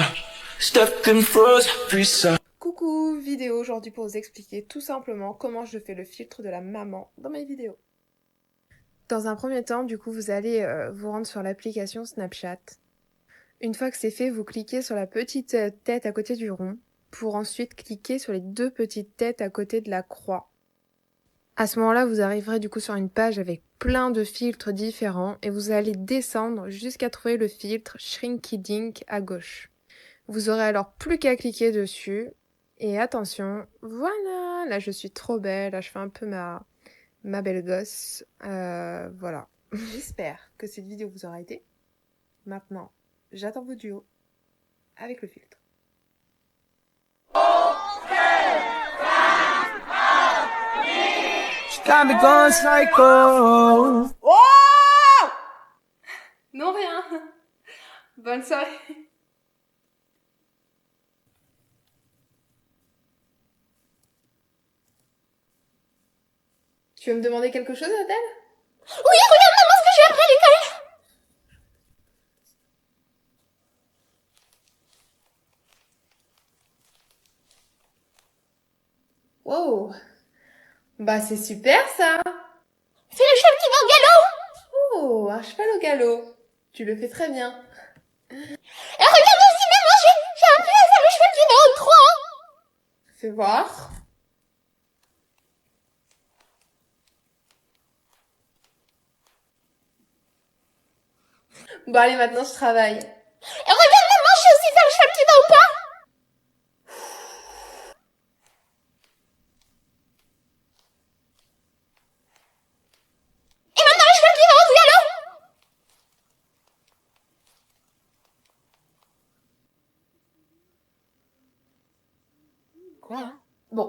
Stuck and froze, puis ça. Coucou, vidéo aujourd'hui pour vous expliquer tout simplement comment je fais le filtre de la maman dans mes vidéos. Dans un premier temps, du coup, vous allez vous rendre sur l'application Snapchat. Une fois que c'est fait, vous cliquez sur la petite tête à côté du rond pour ensuite cliquer sur les deux petites têtes à côté de la croix. À ce moment-là, vous arriverez du coup sur une page avec plein de filtres différents et vous allez descendre jusqu'à trouver le filtre Shrinky Dink à gauche. Vous aurez alors plus qu'à cliquer dessus et attention, voilà, là je suis trop belle, là je fais un peu ma belle gosse, voilà. J'espère que cette vidéo vous aura aidé. Maintenant, j'attends vos duos avec le filtre. Got me going psycho. Oh! Non, rien. Bonne soirée. Tu veux me demander quelque chose, Adèle? Oui, regarde maman ce que j'ai appris à l'école! Wow. Bah c'est super ça. C'est le cheval qui va au galop! Oh, un cheval au galop. Tu le fais très bien. Et regarde aussi maman, j'ai appris à faire le cheval qui va au trot! Fais voir. Bon allez, maintenant je travaille. Et regarde maman, je sais aussi faire le cheval qui va au pas! Et maintenant le cheval qui va au galop! Quoi? Bon,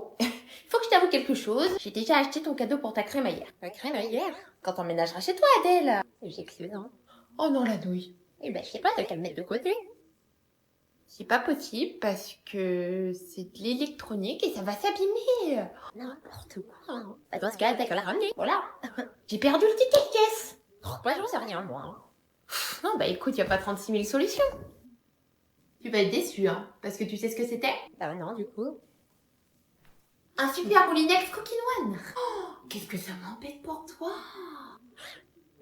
faut que je t'avoue quelque chose. J'ai déjà acheté ton cadeau pour ta crémaillère. La crémaillère? Quand t'emménageras chez toi, Adèle. J'ai cru, non? Oh non, la douille. Eh ben, je sais pas, t'as qu'à le mettre de côté. C'est pas possible parce que c'est de l'électronique et ça va s'abîmer. N'importe quoi. Hein. Bah, dans ce cas, t'as qu'à la ramener. Voilà. J'ai perdu le ticket de caisse. Bah, j'en sais rien, moi. Hein. Non, bah écoute, y a pas 36 000 solutions. Tu vas être déçu, hein, parce que tu sais ce que c'était? Bah non, du coup. Un super Moulinex Cooking One. Oh, qu'est-ce que ça m'embête pour toi?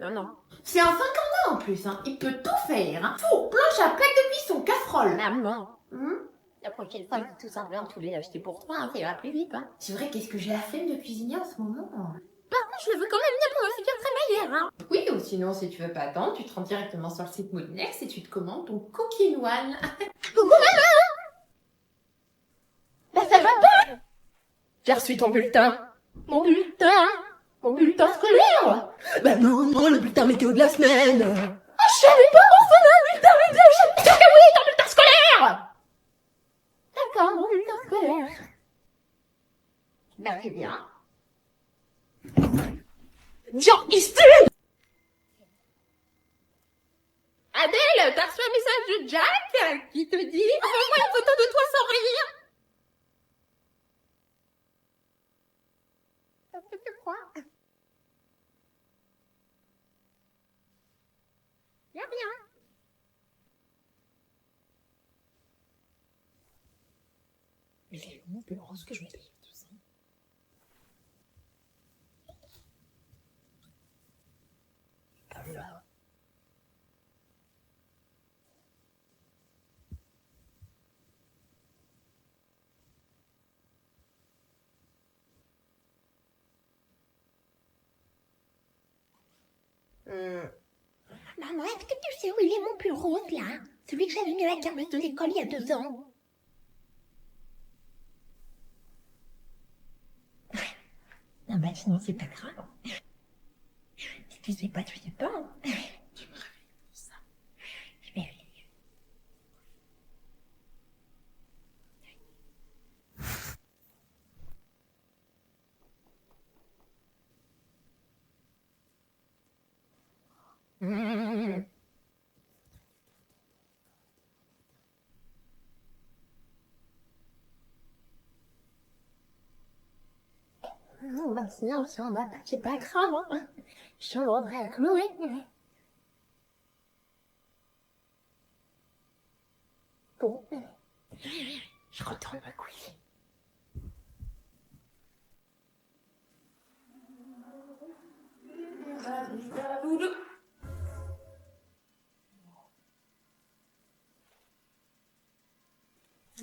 Non. C'est un 51 en plus, hein. Il peut tout faire, hein. Four, planche à plaque de cuisson, casserole. Maman. La prochaine fois que tout ça vient, tu l'as acheté pour toi, hein, ça ira plus vite, hein. C'est vrai, qu'est-ce que j'ai la flemme de cuisiner en ce moment? Bah, je veux quand même bien pour ma future crémaillère, hein. Oui, ou sinon, si tu veux pas attendre, tu te rends directement sur le site Moulinex et tu te commandes ton Cooking One. Coucou maman! Bah, ça va pas? J'ai reçu ton bulletin. Mon bulletin scolaire. Bah non, le bulletin météo de la semaine. Ah, je savais pas, on recevait un bulletin météo, je savais pas que oui, ton bulletin scolaire. D'accord, mon bulletin scolaire. Bah, c'est bien. Viens ici! Adèle, t'as reçu un message de Jack qui te dit « Envoie-moi une photo de toi sans rire !» Ça fait que quoi? Y'a rien. Mais les mots plus roses que je me paye tout ça. Ah là. Maman, est-ce que tu sais où il est mon pull rose, là? Celui que j'avais mis à la kermesse de l'école il y a 2 ans. Non, bah sinon, c'est pas grave. Si tu sais pas, tu sais pas. Tu me réveilles pour ça. Je vais réveiller. Non, bah sinon, si on m'a pas, c'est pas grave, hein. Je voudrais clouer. Bon. Je retourne me coucher.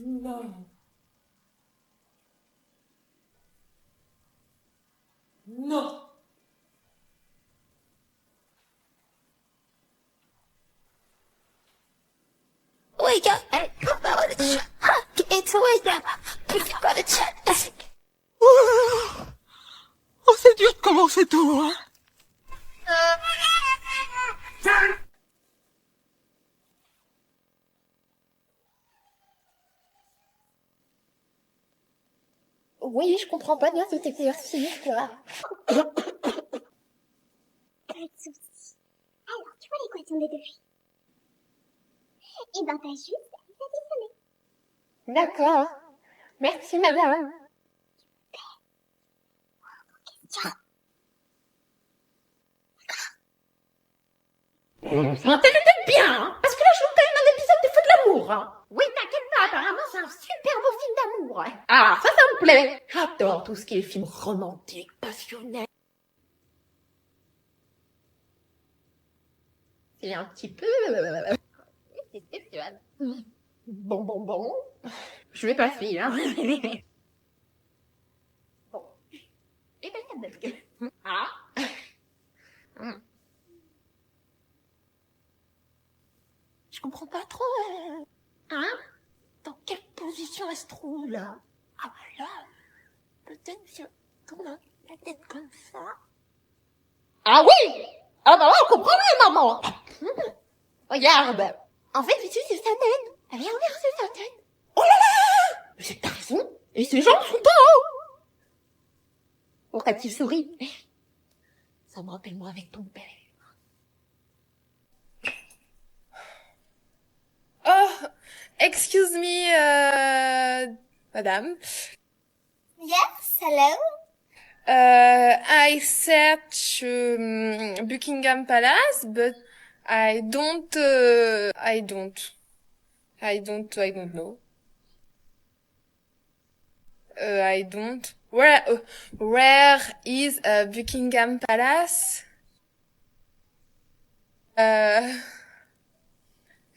Non. Non. Wake up, hey, come on, get into it, if you got a chance. Oh, c'est dur de commencer tout, hein. Oui, je comprends pas bien cet exercice, là. Pas de soucis. Alors, tu vois l'équation des deux filles? Eh ben, t'as juste à additionner. D'accord. Merci, madame. Tiens. Ça t'écoute bien, hein, parce que là, je vous quand même un épisode de Feux de l'amour, hein. Oui, t'inquiète pas, apparemment, c'est un super beau film d'amour, hein. Ah, ça me plaît. J'adore tout ce qui est film romantique, passionnel. C'est un petit peu... C'est spécial. Bon. Je vais passer, hein. Bon. Et ben, ah. Je comprends pas trop, hein? Dans quelle position elle se trouve, là? Ah, voilà. Peut-être si elle tourne la tête comme ça. Ah oui! Ah bah là, on comprend mieux, maman! Regarde! En fait, ici, c'est sa naine. Elle vient verser sa naine. Oh là là! Mais c'est ta raison. Et ces gens sont pas hauts! Pourquoi tu souris? Ça me rappelle moi avec ton père. Oh, excuse me, madame. Yes, hello? I search Buckingham Palace, but I don't know. I don't. Where is Buckingham Palace?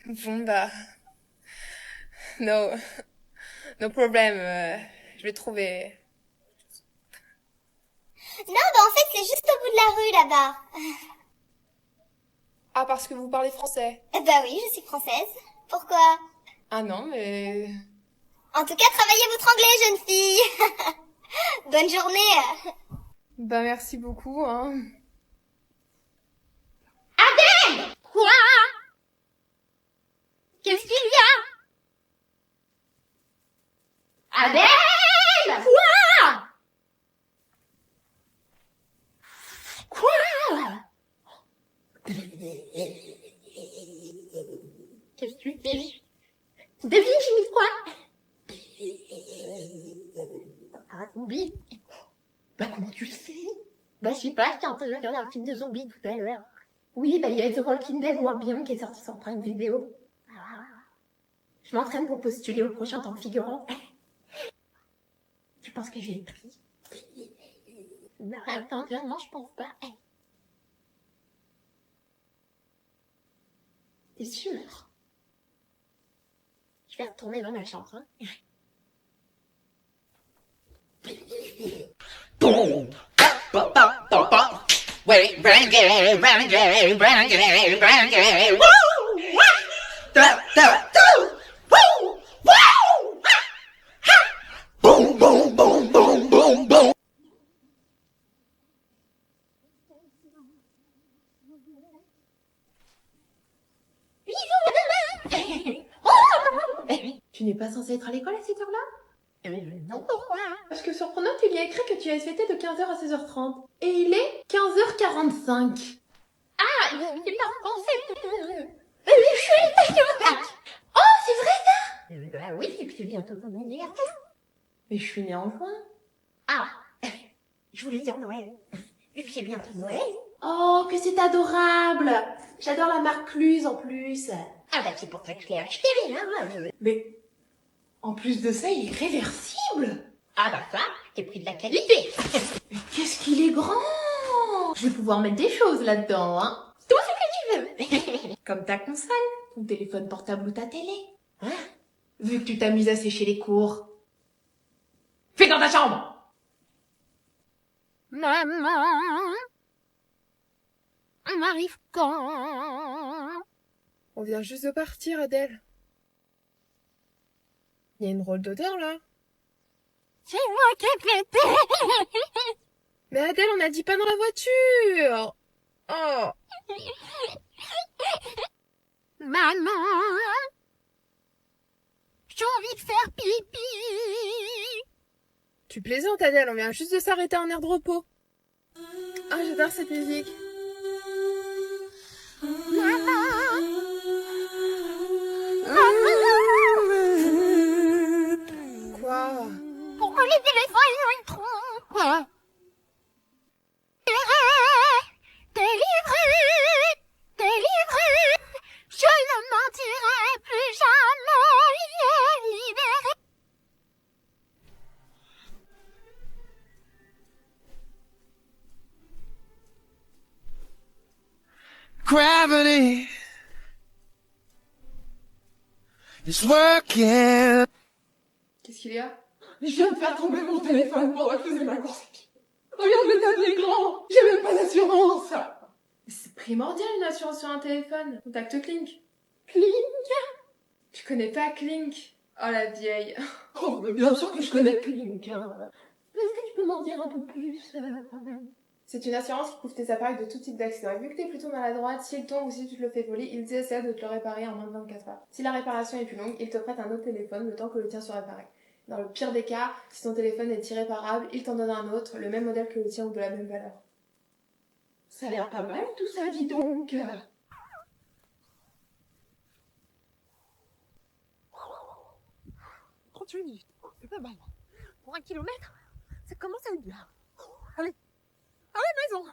Bon bah, no problem. Je vais trouver. Non, bah en fait, c'est juste au bout de la rue, là-bas. Ah, parce que vous parlez français. Bah oui, je suis française. Pourquoi? Ah non, mais... En tout cas, travaillez votre anglais, jeune fille. Bonne journée. Bah merci beaucoup, hein. Adèle! Quoi? Qu'est-ce qu'il y a? Adèle! Quoi? Quoi? Qu'est-ce que tu fais? Devine, j'ai mis quoi? Un zombie? Bah comment tu le sais? Bah je sais pas, j'étais en train de regarder un film de zombies tout à l'heure. Oui, bah il y a The Walking Dead ou Albion qui est sorti sur Prime Vidéo. Je m'entraîne pour postuler au prochain temps figurant. Tu penses que j'ai le prix? Non, attends, vraiment, je pense pas. T'es sûr? Je vais retourner dans ma chambre, hein. Boom! Wait, renegade. Woo! Boom, boom, boom, boom, boom, boom. Tu n'es pas censé être à l'école à cette heure-là? Non, pourquoi? Parce que sur Pronote, il y a écrit que tu as SVT de 15h à 16h30. Et il est 15h45. Ah, J'ai pas pensé. Je suis ostéopathe. Oh, c'est vrai ça? Bah oui, et puis c'est bientôt ton anniversaire. Mais je suis née en juin. Ah, je voulais dire Noël. Et puis c'est bientôt Noël. Oh, que c'est adorable. J'adore la marque Cluse en plus. Ah bah c'est pour ça que je l'ai acheté, hein. Mais en plus de ça, il est réversible. Ah bah ça, j'ai pris de la qualité. Mais qu'est-ce qu'il est grand. Je vais pouvoir mettre des choses là-dedans, hein. Tout ce que tu veux. Comme ta console, ton téléphone portable ou ta télé. Hein? Vu que tu t'amuses à sécher les cours. Fais dans ta chambre. Maman, on arrive quand? On vient juste de partir, Adèle. Il y a une drôle d'odeur, là. C'est moi qui ai pété. Mais Adèle, on a dit pas dans la voiture. Oh. Maman, j'ai envie de faire pipi. Tu plaisantes, Adèle, on vient juste de s'arrêter en aire de repos. Ah, j'adore cette musique. Quoi? Pourquoi les téléphones ils trompent? Délivré, je ne mentirai plus jamais, libéré. Gravity is working. Qu'est-ce qu'il y a? Je viens de faire tomber mon téléphone pendant que je faisais ma course à pied. Regarde le tas de l'écran. J'ai même pas d'assurance. C'est primordial une assurance sur un téléphone. Contacte Clink. Clink? Tu connais pas Clink? Oh la vieille. Oh, mais bien sûr que je connais Clink. Est-ce que tu peux m'en dire un peu plus? C'est une assurance qui couvre tes appareils de tout type d'accident. Et vu que t'es plutôt maladroite, si il tombe ou si tu te le fais voler, il essaie de te le réparer en moins de 24 heures. Si la réparation est plus longue, il te prête un autre téléphone le temps que le tien soit réparé. Dans le pire des cas, si ton téléphone est irréparable, il t'en donne un autre, le même modèle que le tien ou de la même valeur. Ça a l'air pas mal tout ça, dis donc. Trente-huit minutes, c'est pas mal. Pour 1 kilomètre, ça commence à être bien. Allez, à la maison.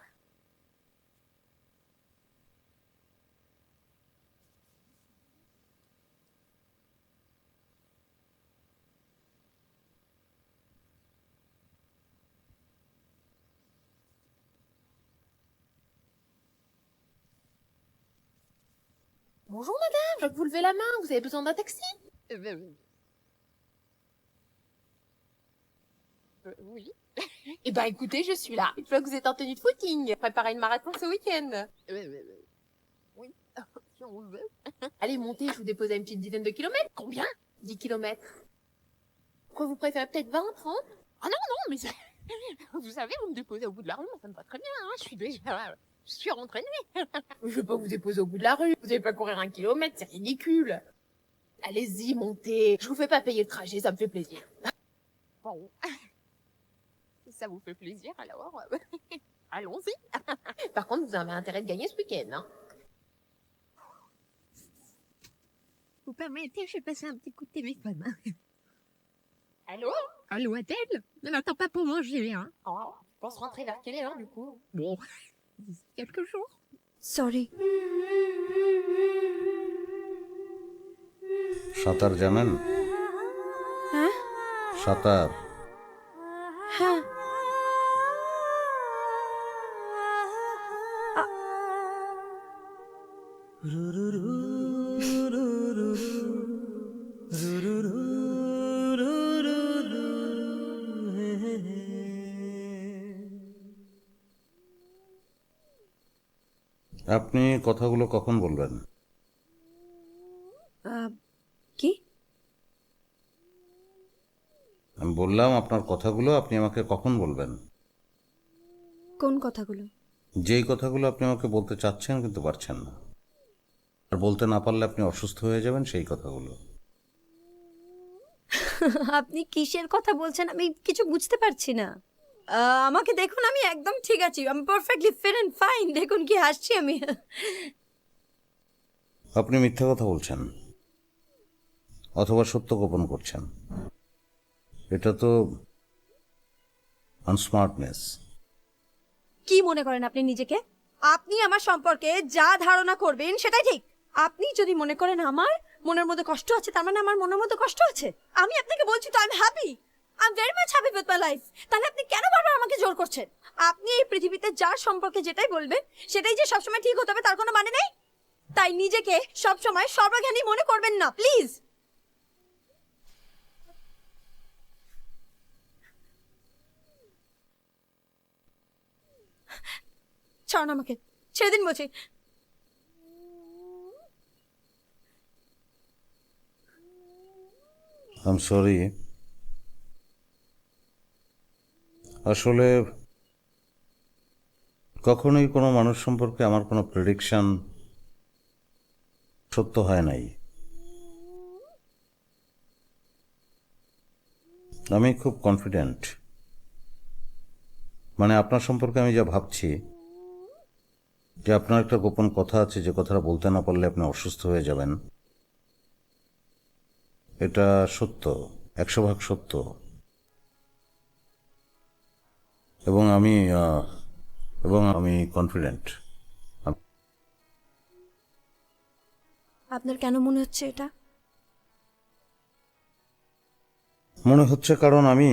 Bonjour madame, je vois que vous levez la main, vous avez besoin d'un taxi? Oui. Eh ben écoutez, je suis là. Je vois que vous êtes en tenue de footing. Préparez une marathon ce week-end. Oui, si on veut. Allez, montez, je vous dépose à une petite dizaine de kilomètres. Combien? 10 kilomètres. Quoi, vous préférez peut-être 20, 30? Ah non, mais ça... Vous savez, vous me déposez au bout de la rue, ça me va très bien, hein. Je suis rentraînée. Je vais pas vous déposer au bout de la rue. Vous allez pas courir 1 kilomètre, c'est ridicule. Allez-y, montez. Je vous fais pas payer le trajet, ça me fait plaisir. Bon. Si ça vous fait plaisir, alors... Allons-y. Par contre, vous avez intérêt de gagner ce week-end, hein. Vous permettez, je vais passer un petit coup de téléphone. Allô? Allô, Adèle? Ne m'attends pas pour manger, hein? Oh, je pense rentrer vers quelle heure, du coup? Bon, d'ici quelques jours. Sorry. সাঁতার জানেন? হ্যাঁ? সাঁতার। হ্যাঁ। আপনি কথাগুলো কখন বলবেন? কি? আমি বললাম আপনার কথাগুলো আপনি আমাকে কখন বলবেন? কোন কথাগুলো? যেই কথাগুলো আপনি আমাকে বলতে চাচ্ছেন কিন্তু পারছেন না, আর বলতে না পারলে আপনি অসুস্থ হয়ে যাবেন, সেই কথাগুলো। আপনি কিসের কথা বলছেন? আমি কিছু বুঝতে পারছি না। আমাকে দেখুন, আমি একদম ঠিক আছি, আমি পারফেক্টলি ফিট এন্ড ফাইন। দেখুন কি হাসছি আমি। আপনি মিথ্যা কথা বলছেন অথবা সত্য গোপন করছেন। এটা তো আনস্মার্টনেস। কি মনে করেন আপনি নিজেকে? আপনি আমার সম্পর্কে যা ধারণা করবেন সেটাই ঠিক। আপনি যদি মনে করেন আমার মনের মধ্যে কষ্ট আছে, তার মানে আমার মনের মধ্যে কষ্ট আছে। আমি আপনাকে বলছি তো, I am happy, I am very much happy with my life. তাহলে আপনি কেন বারবার আমাকে জোর করছেন? আপনি এই পৃথিবীতে যার সম্পর্কে যেটাই বলবেন সেটাই যে সবসময় ঠিক হতে হবে তার কোনো মানে নেই। তাই নিজেকে সবসময় সর্বজ্ঞানী মনে করবেন না, প্লিজ। ছাড়ুন আমাকে, ছেড়ে দিন বলছি। I am sorry. আসলে কখনোই কোনো মানুষ সম্পর্কে আমার কোনো প্রেডিকশন সত্য হয় নাই। আমি খুব কনফিডেন্ট, মানে আপনার সম্পর্কে আমি যা ভাবছি যে আপনার একটা গোপন কথা আছে, যে কথাটা বলতে না পারলে আপনি অসুস্থ হয়ে যাবেন, এটা সত্য, 100% সত্য। এবং আমি কনফিডেন্ট। আপনার কেন মনে হচ্ছে এটা? মনে হচ্ছে কারণ আমি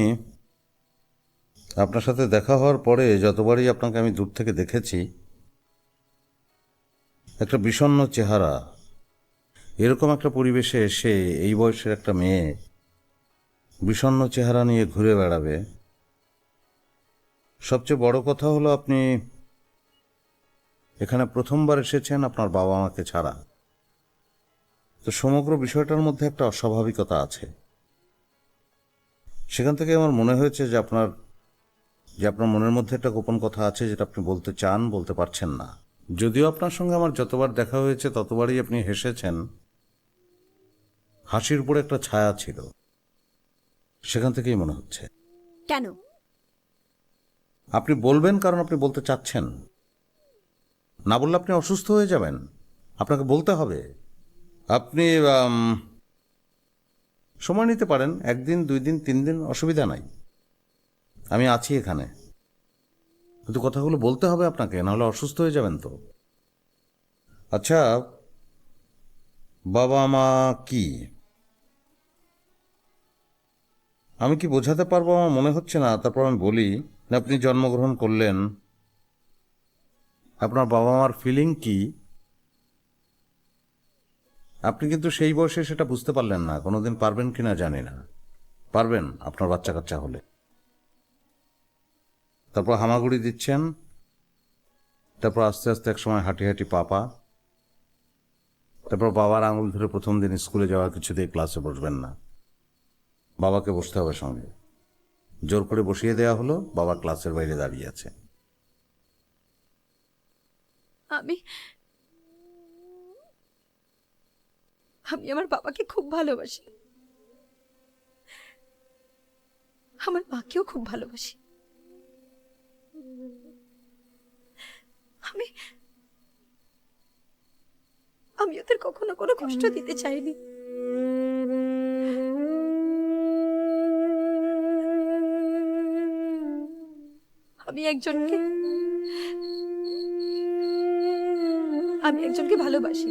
আপনার সাথে দেখা হওয়ার পরে যতবারই আপনাকে আমি দূর থেকে দেখেছি, একটা বিষণ্ণ চেহারা, এরকম একটা পরিবেশে এসে এই বয়সের একটা মেয়ে বিষণ্ণ চেহারা নিয়ে ঘুরে বেড়াবে। সবচেয়ে বড় কথা হলো আপনি এখানে প্রথমবার এসেছেন আপনার বাবা মাকে ছাড়া, তো সমগ্র বিষয়টার মধ্যে একটা অস্বাভাবিকতা আছে। সেখান থেকে আমার মনে হয়েছে যে আপনার মনের মধ্যে একটা গোপন কথা আছে যেটা আপনি বলতে চান, বলতে পারছেন না। যদিও আপনার সঙ্গে আমার যতবার দেখা হয়েছে ততবারই আপনি হেসেছেন, হাসির উপরে একটা ছায়া ছিল, সেখান থেকেই মনে হচ্ছে। কেন? আপনি বলবেন কারণ আপনি বলতে চাচ্ছেন, না বললে আপনি অসুস্থ হয়ে যাবেন, আপনাকে বলতে হবে। আপনি সময় নিতে পারেন, 1 দিন 2 দিন 3 দিন, অসুবিধা নাই, আমি আছি এখানে। কিন্তু কথাগুলো বলতে হবে আপনাকে, নাহলে অসুস্থ হয়ে যাবেন তো। আচ্ছা, বাবা মা কি আমি কি বোঝাতে পারবো? আমার মনে হচ্ছে না, তারপর আমি বলি। আপনি জন্মগ্রহণ করলেন, আপনার বাবা মার ফিলিং কি আপনি কিন্তু সেই বয়সে সেটা বুঝতে পারলেন না। কোনোদিন পারবেন কিনা জানি না, পারবেন আপনার বাচ্চা কাচ্চা হলে। তারপর হামাগুড়ি দিচ্ছেন, তারপর আস্তে আস্তে এক সময় হাঁটি হাঁটি পাপা, তারপর বাবার আঙুল ধরে প্রথম দিন স্কুলে যাওয়ার কিছুতেই ক্লাসে বসবেন না, বাবাকে বসতে হবে সঙ্গে। জোর করে বসিয়ে দেওয়া হলো, বাবা ক্লাসের বাইরে দাঁড়িয়ে আছে। আমি আমার বাবাকে খুব ভালোবাসি, আমার মাকেও খুব ভালোবাসি। আমি ওদের কখনো কোনো কষ্ট দিতে চাইনি। আমি একজনকে ভালোবাসি।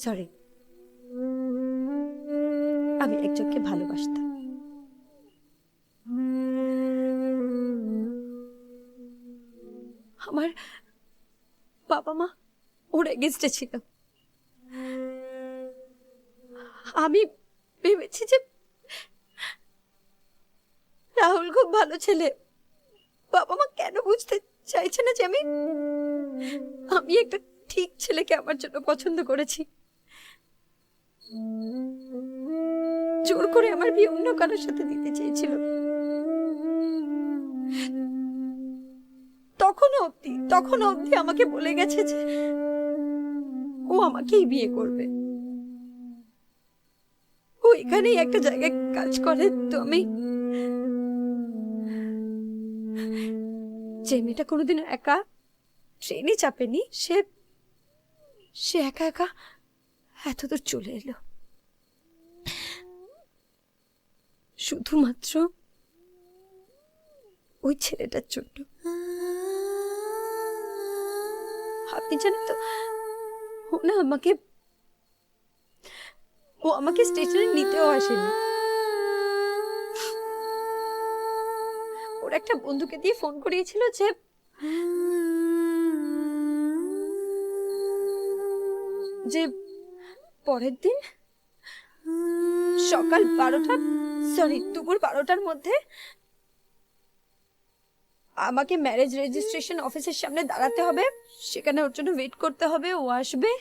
সরি, আমি একজনকে ভালোবাসতাম। আমার বাবা মা ওর এগেইনস্টে ছিল। আমি ভেবেছি যে রাহুল খুব ভালো ছেলে, বাবা মা কেন বুঝতে চাইছে না যে আমি একটা ঠিক ছেলেকে আমার জন্য পছন্দ করেছি। জোর করে আমার বিয়ে অন্য কারোর সাথে দিতে চেয়েছিল। তখনও অবধি আমাকে বলে গেছে যে ও আমাকেই বিয়ে করবে। ও এখানেই একটা জায়গায় কাজ করে, তো আমি যে মেয়েটা কোনোদিন একা ট্রেনে চাপেনি, সে একা একা এতদূর চলে এলো শুধুমাত্র ওই ছেলেটার জন্য। আপনি জানেন তো, ও আমাকে স্টেশনে নিতেও আসেনি। ওর একটা বন্ধুকে দিয়ে ফোন করিয়েছিল যে পরের দিন সকাল 12টা দুপুর 12টার মধ্যে আমাকে ম্যারেজ রেজিস্ট্রেশন অফিসের সামনে দাঁড়াতে হবে, সেখানে ওর জন্য ওয়েট করতে হবে, ও আসবে,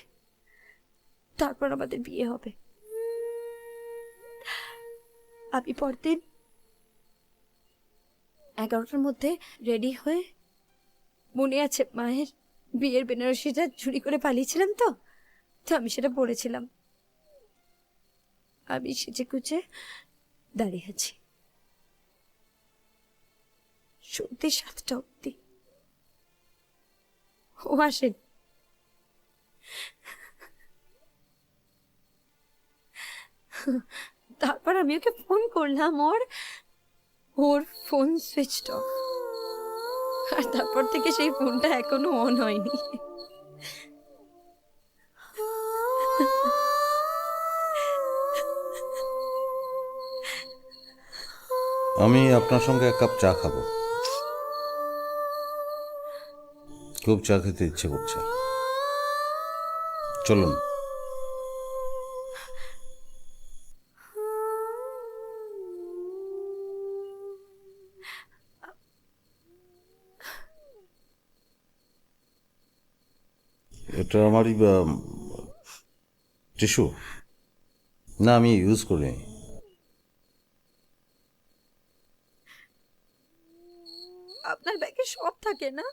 তারপর আমাদের বিয়ে হবে। আমি পরদিন 11টার মধ্যে রেডি হয়ে, মনে আছে মায়ের বিয়ের বেনারসিটা চুরি করে পালিয়েছিলাম, তো আমি সেটা পরেছিলাম। আমি সেজে কুচে দাঁড়িয়ে আছি সন্ধ্যে 7টা অব্দি। ও আসেন। তারপর আমি ওকে ফোন করলাম, ওর ফোন সুইচড অফ, আর তারপর থেকে সেই ফোনটা এখনো অন হয়নি। আমি আপনার সঙ্গে এক কাপ চা খাবো, খুব চা খেতে ইচ্ছে করছে। চলুন। এটা আমারই টিস্যু না, আমি ইউজ করি। আপনার ব্যাগে সব থাকে না?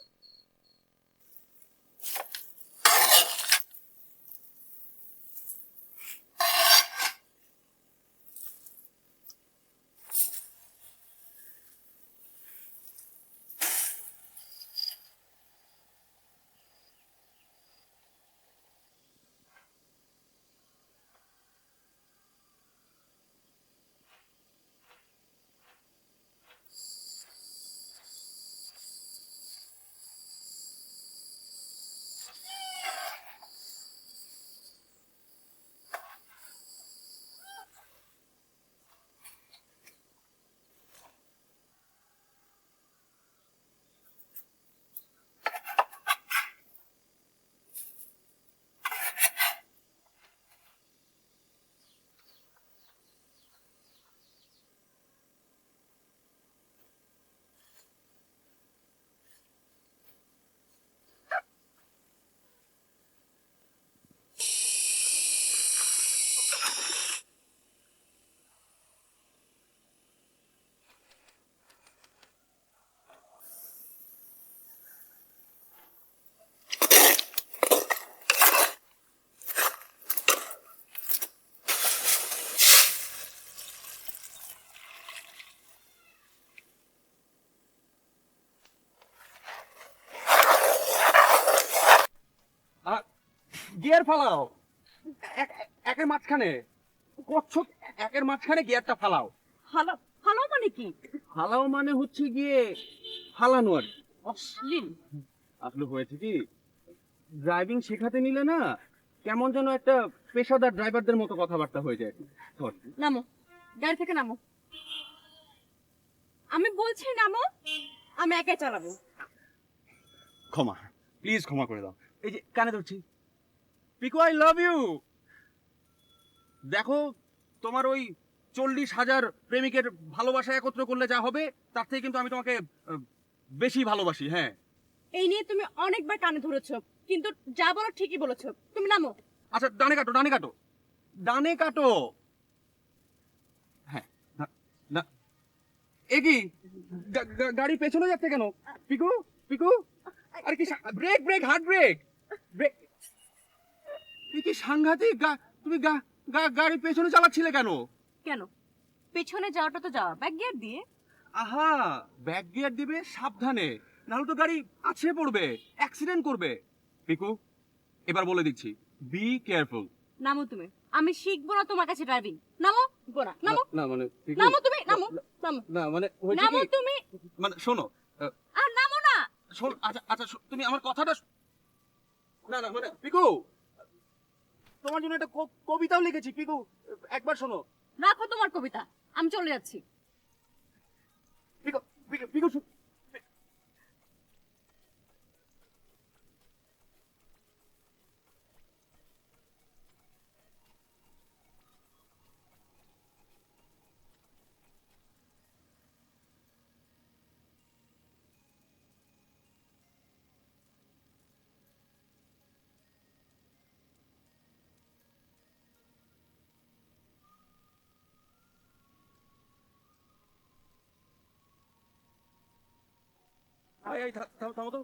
গিয়ার ফালাও, একের মাঝখানে কচ্ছপ, একের মাঝখানে গিয়ারটা ফালাও। ফালাও মানে কি? ফালাও মানে হচ্ছে গিয়ে ফালানো আর অশ্লীল। আসলে হয়েছে কি, ড্রাইভিং শেখাতে নিলে না কেমন যেন একটা পেশাদার ড্রাইভারদের মতো কথাবার্তা হয়ে যায়। নামো, গাড়ি থেকে নামো। আমি বলছি নামো, আমি একাই চালাবো। ক্ষমা, প্লিজ ক্ষমা করে দাও। এই যে কানে ধরছি, পিকু আই লাভ ইউ। দেখো, তোমার ওই 40,000 প্রেমিকের ভালোবাসা একত্র করলে যা হবে, তার থেকে কিন্তু আমি তোমাকে বেশি ভালোবাসি। হ্যাঁ, এই নিয়ে তুমি অনেকবার কানে ধরেছো, কিন্তু যা বলো ঠিকই বলেছো। তুমি নামো। আচ্ছা, ডানে কাটো, ডানে কাটো, ডানে কাটো। হ্যাঁ, না এ কি গাড়ি পেছনে যাচ্ছে কেন? পিকু, পিকু, আর কি brake, brake, hard brake, brake. কি সাংঘাতিক! তুমি গাড়ি পেছনে চালাচ্ছিলে কেন? কেন পেছনে যাওয়াটা তো যাওয়া ব্যাক গিয়ার দিয়ে। আহা, ব্যাক গিয়ার দিবে সাবধানে, নাহলে তো গাড়ি আছড়ে পড়বে, অ্যাক্সিডেন্ট করবে। পিকু, এবার বলে দিচ্ছি, বি কেয়ারফুল। নামো তুমি, আমি শিখবো না তোমার কাছে ড্রাইভিং। নামো। না নামো। না মানে পিকু, নামো তুমি, নামো নামো। না মানে হয়েছে নামো কি, তুমি। মানে শোনো, আর নামো না। শোন, আচ্ছা আচ্ছা তুমি আমার কথাটা না না মানে পিকু, তোমার জন্য একটা কবিতাও লিখেছি পিকু, একবার শোনো। রাখো তোমার কবিতা, আমি চলে যাচ্ছি। পিকু পিকু পিকু এই থামো তো।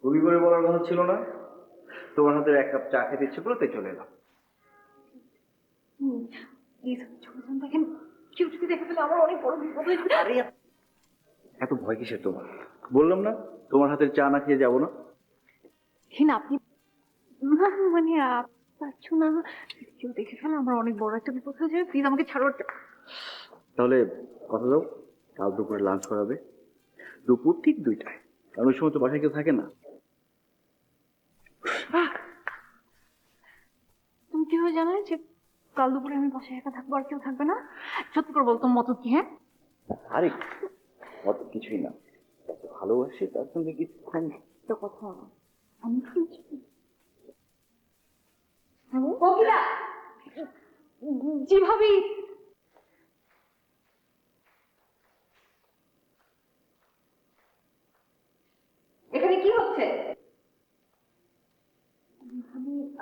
ভুল করে বলার কথা ছিল না, তোমার হাতের এক কাপ চা খেতে ইচ্ছে করে তাই চলে এলাম। দেখেন কেউ যদি দেখে ফেলে আমার অনেক বড় বিপদ হয়ে যাবে। আরে এত ভয় কিসের তোমার? বললাম না তোমার হাতের চা না খেয়ে যাবো না। আপনি মানে পারছো না, কেউ দেখে ফেলে আমার অনেক বড় একটা বিপদ হয়ে যাবে। প্লিজ আমাকে ছাড়ো। তাহলে কথা দাও, কাল দুপুরে লাঞ্চ করাবে, দুপুর ঠিক 2টায়, কারণ ওই সময় তো বাসায় কেউ থাকে না। তুমি কিভাবে জানো যে কাল দুপুরে আমি বাসায় একা থাকবো আর কেউ থাকবে না? সত্যি করে বল, তোমার মতলব কি? হ্যাঁ, আরে অত কিছুই না, ভালোবাসি তার সঙ্গে কিছুক্ষণ একটা কথা আমি কোকিলা, জি ভাবি। এখানে কি হচ্ছে?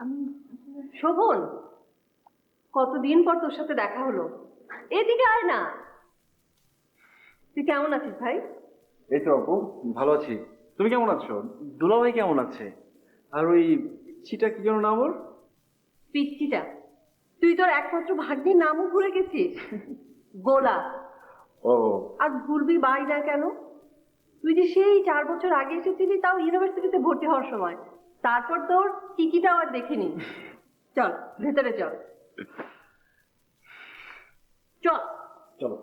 আমি শোভন, কতদিন পর তোর সাথে দেখা হলো, এদিকে আয় না। তুই কেমন আছিস ভাই? এই তো আপু, ভালো আছি। তুমি কেমন আছো? দুলাভাই কেমন আছে? আর ওই চিটা কি যেন নাম ওর? পিচ্চিটা? তুই তোর একমাত্র ভাগ্যের নামও ভুলে গেছিস, গোলা। ও, আর ভুলবি বাই না কেন? তুই যে সেই 4 বছর আগে এসেছিলি, তাও ইউনিভার্সিটিতে ভর্তি হওয়ার সময়। তারপর তোর টিকিটাও আর দেখিনি। চল ভেতরে চল, চল চলো।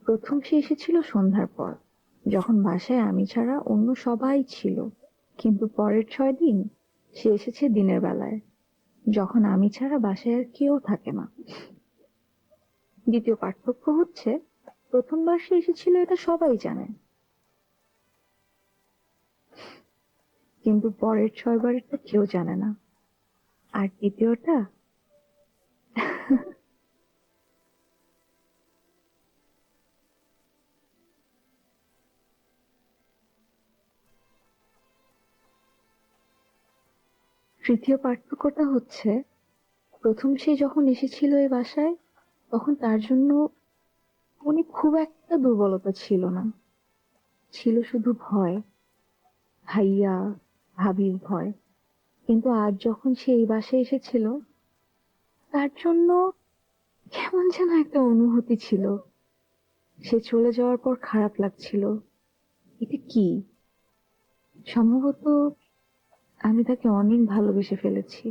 প্রথম সে এসেছিল সন্ধ্যার পর, যখন বাসায় আমি ছাড়া অন্য সবাই ছিল। কিন্তু পরের 6 দিন সে এসেছে দিনের বেলায়, যখন আমি ছাড়া বাসায় আর কেউ থাকে না। দ্বিতীয় পার্থক্য হচ্ছে, প্রথমবার সে এসেছিল এটা সবাই জানে, কিন্তু পরের 6 বারেরটা কেউ জানে না। আর দ্বিতীয়টা তৃতীয় পার্থক্যটা হচ্ছে, প্রথম সে যখন এসেছিল এই বাসায়, তখন তার জন্য মনে খুব একটা দুর্বলতা ছিল না, ছিল শুধু ভয়, ভাইয়া ভাবির ভয়। কিন্তু আজ যখন সে এই বাসায় এসেছিল, তার জন্য কেমন যেন একটা অনুভূতি ছিল। সে চলে যাওয়ার পর খারাপ লাগছিল। এটা কি? সম্ভবত আমি তাকে অনেক ভালোবেসে ফেলেছি।